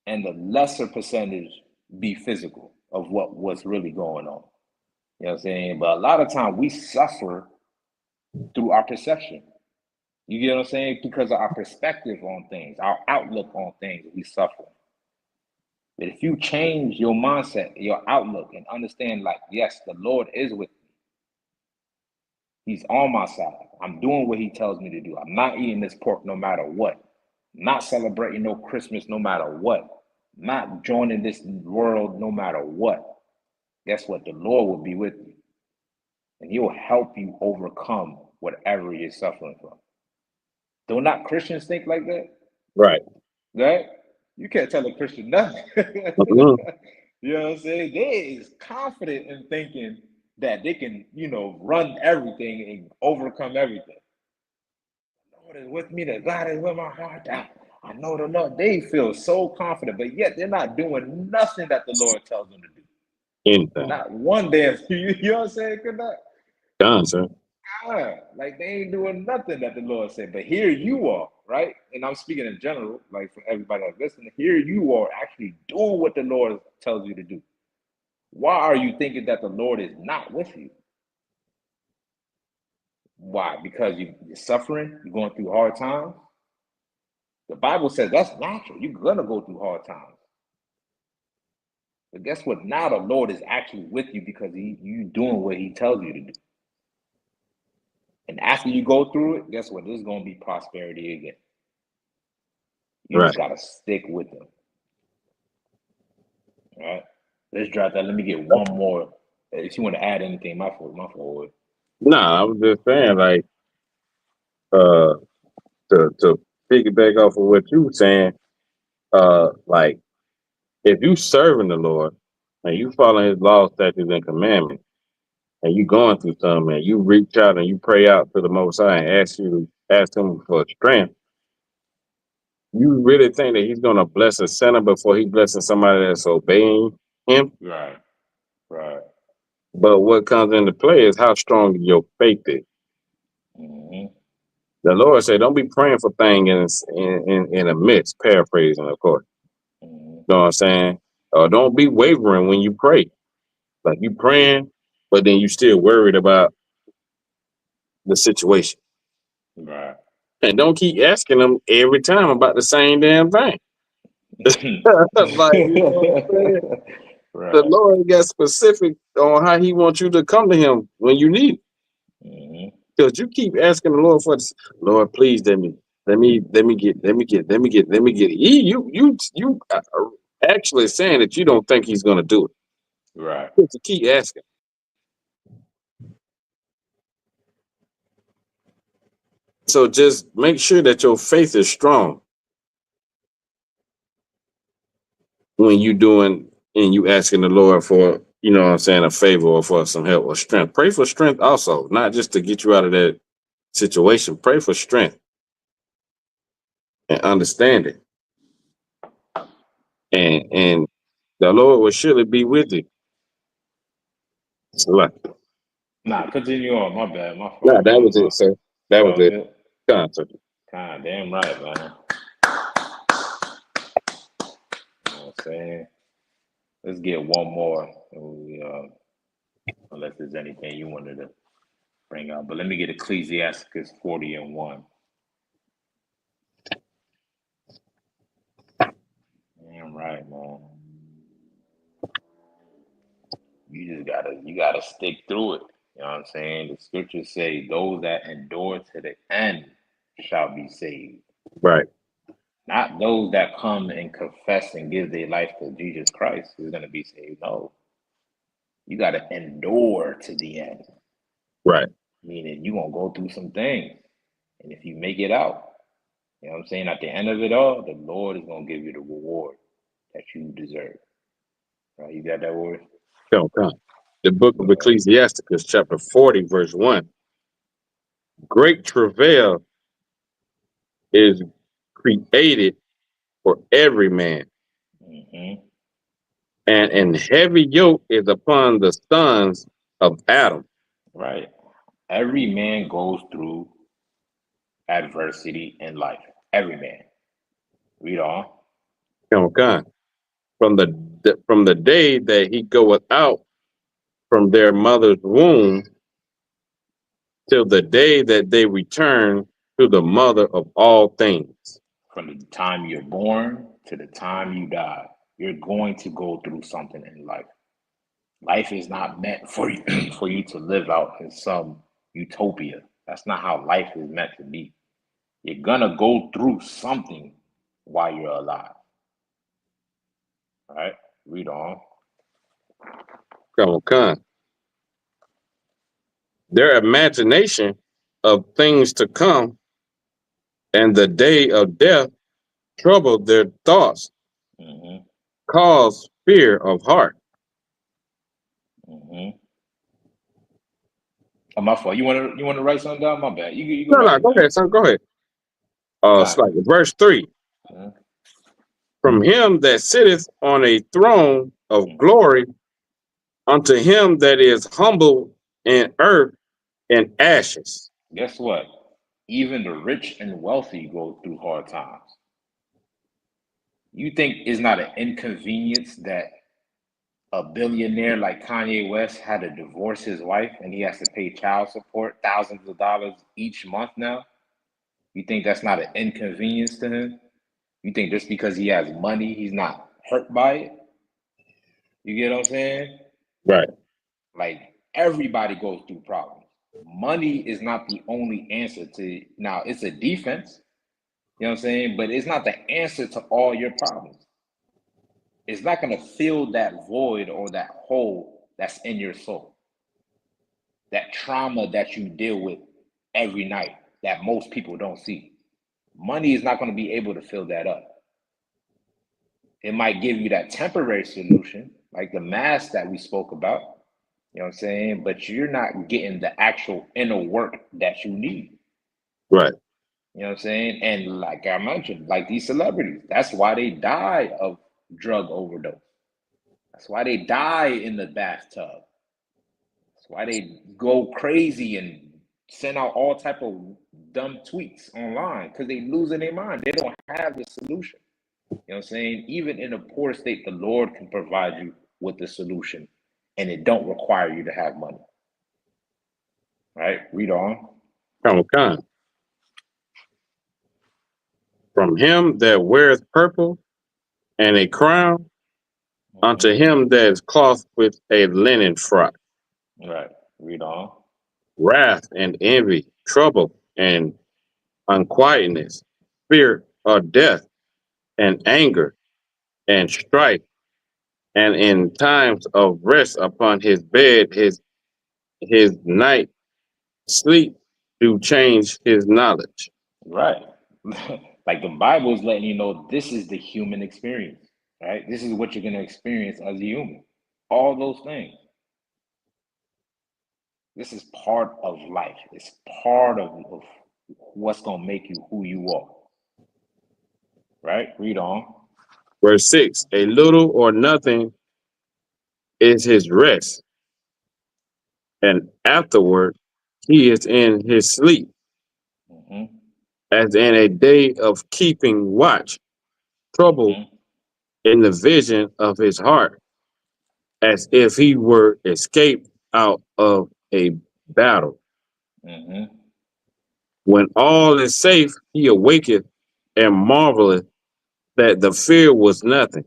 and the lesser percentage be physical of what's really going on. You know what I'm saying? But a lot of times we suffer through our perception. You get what I'm saying? Because of our perspective on things, our outlook on things, we suffer. But if you change your mindset, your outlook, and understand, like, yes, the Lord is with me. He's on my side. I'm doing what he tells me to do. I'm not eating this pork no matter what. I'm not celebrating no Christmas no matter what. I'm not joining this world no matter what. Guess what? The Lord will be with you. And he will help you overcome whatever you're suffering from. Do not Christians think like that? Right. Right? You can't tell a Christian nothing. Mm-hmm. You know what I'm saying? They is confident in thinking that they can, run everything and overcome everything. The Lord is with me, that God is with my heart. I know the Lord. They feel so confident, but yet they're not doing nothing that the Lord tells them to do. Anything. Not one day. You know what I'm saying? Could not. Done, sir. Like they ain't doing nothing that the Lord said. But here you are, right? And I'm speaking in general, like for everybody that's listening. Here you are actually doing what the Lord tells you to do. Why are you thinking that the Lord is not with you? Why? Because you're suffering, you're going through hard times. The Bible says that's natural. You're gonna go through hard times. But guess what? Now the Lord is actually with you because you doing what he tells you to do. And after you go through it, guess what? There's going to be prosperity again. You just got to stick with them. All right. Let's drop that. Let me get one more. If you want to add anything, my forward. Nah, I was just saying, like, to piggyback off of what you were saying, like if you serving the Lord and you following His laws, statutes, and commandments, and you going through something, and you reach out and you pray out to the Most High and ask Him for strength, you really think that He's gonna bless a sinner before He blessing somebody that's obeying Him? Right. Right. But what comes into play is how strong your faith is. Mm-hmm. The Lord said, "Don't be praying for things in a midst." Paraphrasing, of course. Mm-hmm. You know what I'm saying? Or don't be wavering when you pray. Like you praying, but then you still worried about the situation. Right. And don't keep asking them every time about the same damn thing. Like, you know what I'm saying? Right. The Lord got specific on how He wants you to come to Him when you need it. Mm-hmm. Because you keep asking the Lord for this, Lord, please let me get. You are actually saying that you don't think He's gonna do it. Right. But you keep asking. So just make sure that your faith is strong when you doing and you asking the Lord for, you know what I'm saying, a favor or for some help or strength. Pray for strength also, not just to get you out of that situation. Pray for strength and understanding. And the Lord will surely be with you. So, Nah, continue on. My bad. My nah, fault. that was it, sir. That was it. Good. Concert. God damn right, man. You know what I'm saying? Let's get one more. Unless there's anything you wanted to bring up. But let me get Ecclesiasticus 40:1. Damn right, man. You gotta stick through it. You know what I'm saying? The scriptures say those that endure to the end shall be saved. Right, Not those that come and confess and give their life to Jesus Christ is gonna be saved. No. You gotta endure to the end. right. Meaning you're gonna go through some things. And if you make it out, you know what I'm saying, at the end of it all, the Lord is gonna give you the reward that you deserve. Right? You got that word? Come. The book of Ecclesiasticus, chapter 40, verse 1. Great travail is created for every man, Mm-hmm. and heavy yoke is upon the sons of Adam. Right. Every man goes through adversity in life. Every man. Read on. Come. From the day that he goeth out from their mother's womb till the day that they return to the mother of all things. From the time you're born to the time you die, you're going to go through something in life. Life is not meant for you for you to live out in some utopia. That's not how life is meant to be. You're gonna go through something while you're alive. All right? Read on. Come. Their imagination of things to come and the day of death trouble their thoughts, Mm-hmm. cause fear of heart. Mm-hmm. Oh, my fault. You wanna write something down? My bad. You can No, write no, it go down. ahead, son, go ahead. It's Got like verse 3. it. From him that sitteth on a throne of Mm-hmm. glory unto him that is humble in earth and ashes. Guess what? Even the rich and wealthy go through hard times. You think it's not an inconvenience that a billionaire like Kanye West had to divorce his wife and he has to pay child support thousands of dollars each month now? You think that's not an inconvenience to him? You think just because he has money, he's not hurt by it? You get what I'm saying? Right. Like everybody goes through problems. Money is not the only answer to now, it's a defense, you know what I'm saying? But it's not the answer to all your problems. It's not gonna fill that void or that hole that's in your soul. That trauma that you deal with every night that most people don't see. Money is not going to be able to fill that up. It might give you that temporary solution, like the mask that we spoke about. You know what I'm saying? But you're not getting the actual inner work that you need. Right. You know what I'm saying? And like I mentioned, like these celebrities, that's why they die of drug overdose. That's why they die in the bathtub. That's why they go crazy and send out all type of dumb tweets online because they losing their mind. They don't have the solution. You know what I'm saying? Even in a poor state, the Lord can provide you with the solution, and it don't require you to have money. Right? Read on. Chaanak. From him that weareth purple and a crown, unto him that is clothed with a linen frock. Right. Read on. Wrath and envy, trouble and unquietness, fear of death and anger and strife, and in times of rest upon his bed, his night sleep do change his knowledge. Right. Like the Bible is letting you know this is the human experience, right? This is what you're going to experience as a human. All those things. This is part of life. It's part of what's going to make you who you are. Right? Read on. Verse 6, a little or nothing is his rest, and afterward he is in his sleep, as in a day of keeping watch, trouble in the vision of his heart, as if he were escaped out of a battle. When all is safe, he awaketh and marveleth that the fear was nothing.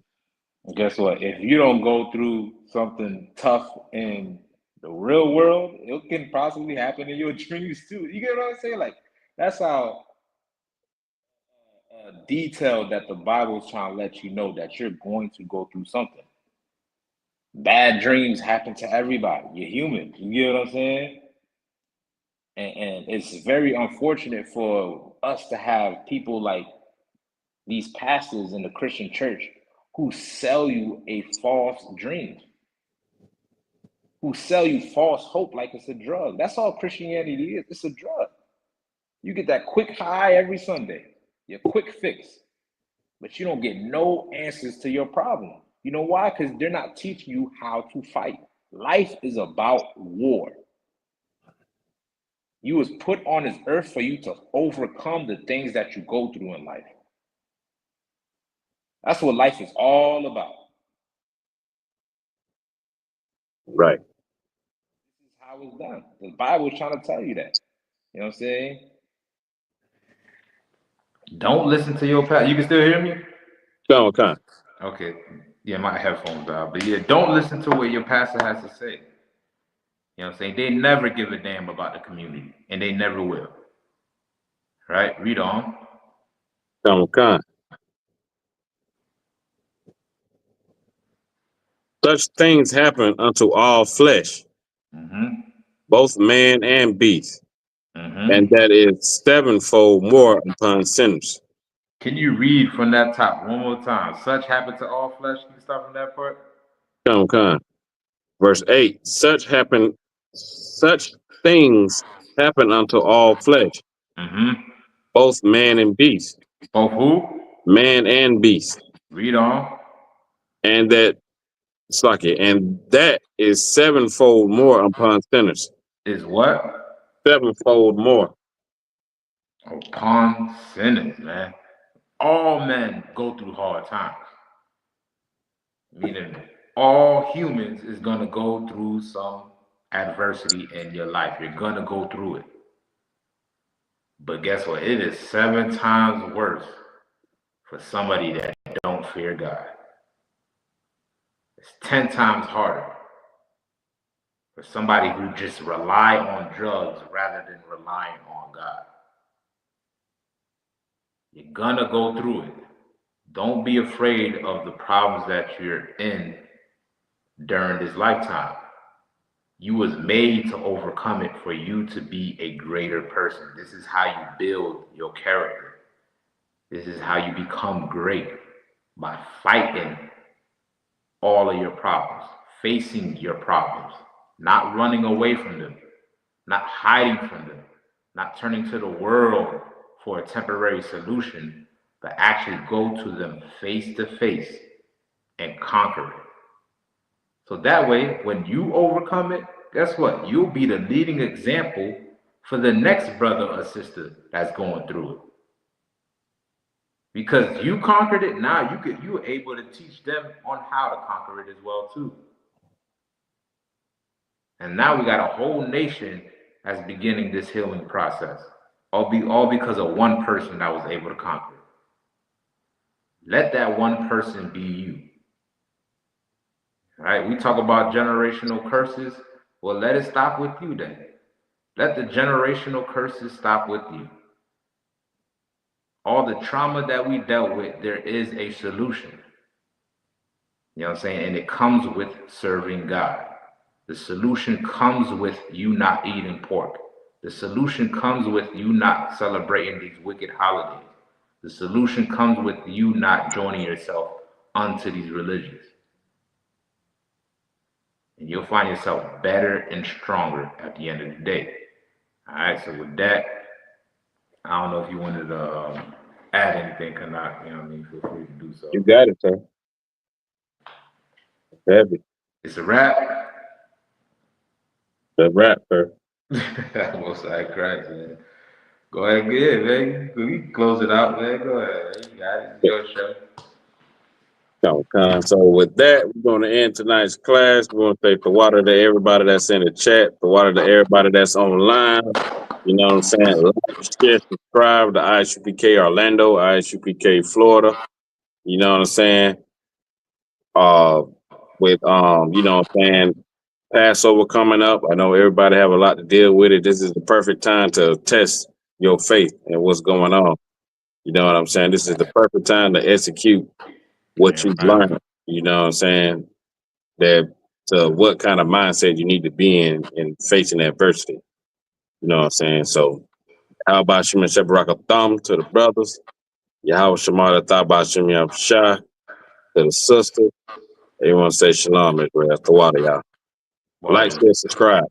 Guess what? If you don't go through something tough in the real world, it can possibly happen in your dreams too. You get what I'm saying? Like that's how detailed that the Bible is trying to let you know that you're going to go through something. Bad dreams happen to everybody. You're human. You get what I'm saying? And it's very unfortunate for us to have people like these pastors in the Christian church who sell you a false dream, who sell you false hope like it's a drug. That's all Christianity is. It's a drug. You get that quick high every Sunday, your quick fix, but you don't get no answers to your problem. You know why? Because they're not teaching you how to fight. Life is about war. You was put on this earth for you to overcome the things that you go through in life. That's what life is all about. Right. This is how it's done. The Bible is trying to tell you that. You know what I'm saying? Don't listen to your pastor. You can still hear me? Okay. Okay. Yeah, my headphones out. But yeah, don't listen to what your pastor has to say. You know what I'm saying? They never give a damn about the community, and they never will. Right? Read on. Okay. Such things happen unto all flesh, both man and beast, and that is sevenfold more upon sinners. Can you read from that top one more time? Such happen to all flesh. Can you start from that part? Okay. Verse 8, such things happen unto all flesh, both man and beast. Both who? Man and beast. Read on. And that is sevenfold more upon sinners. Is what? Sevenfold more. Upon sinners, man. All men go through hard times. Meaning all humans is going to go through some adversity in your life. You're going to go through it. But guess what? It is 7 times worse for somebody that don't fear God. It's 10 times harder for somebody who just rely on drugs rather than relying on God. You're gonna go through it. Don't be afraid of the problems that you're in during this lifetime. You was made to overcome it for you to be a greater person. This is how you build your character. This is how you become great. by fighting all of your problems, facing your problems, not running away from them, not hiding from them, not turning to the world for a temporary solution, but actually go to them face to face and conquer it. So that way, when you overcome it, guess what? You'll be the leading example for the next brother or sister that's going through it. Because you conquered it, now you're able to teach them on how to conquer it as well too. And now we got a whole nation that's beginning this healing process. All because of one person that was able to conquer it. Let that one person be you. All right, we talk about generational curses. Well, let it stop with you then. Let the generational curses stop with you. All the trauma that we dealt with, there is a solution. You know what I'm saying? And it comes with serving God. The solution comes with you not eating pork. The solution comes with you not celebrating these wicked holidays. The solution comes with you not joining yourself unto these religions. And you'll find yourself better and stronger at the end of the day. All right, so with that, I don't know if you wanted to add anything, Chaanak, you know what I mean? Feel free to do so. You got it, sir. Heavy. It's a wrap. The wrap, sir. Most I Christ, man. Go ahead and get it, man. You can close it out, man. Go ahead. You got it. It's your show. So with that, we're going to end tonight's class. We're going to say Yahawadah to everybody that's in the chat, Yahawadah to everybody that's online. You know what I'm saying? Like, share, subscribe to ISUPK Orlando, ISUPK Florida. You know what I'm saying? With you know what I'm saying, Passover coming up. I know everybody have a lot to deal with it. This is the perfect time to test your faith and what's going on. You know what I'm saying? This is the perfect time to execute what you've learned. You know what I'm saying? That what kind of mindset you need to be in facing adversity. You know what I'm saying? So how about Shema Shebaraka Thumb to the brothers? Yahawadah Shemada Thabashim Yahshua to the sisters. Everyone say shalom, Israel. Yahawadah, y'all. Like, share, subscribe.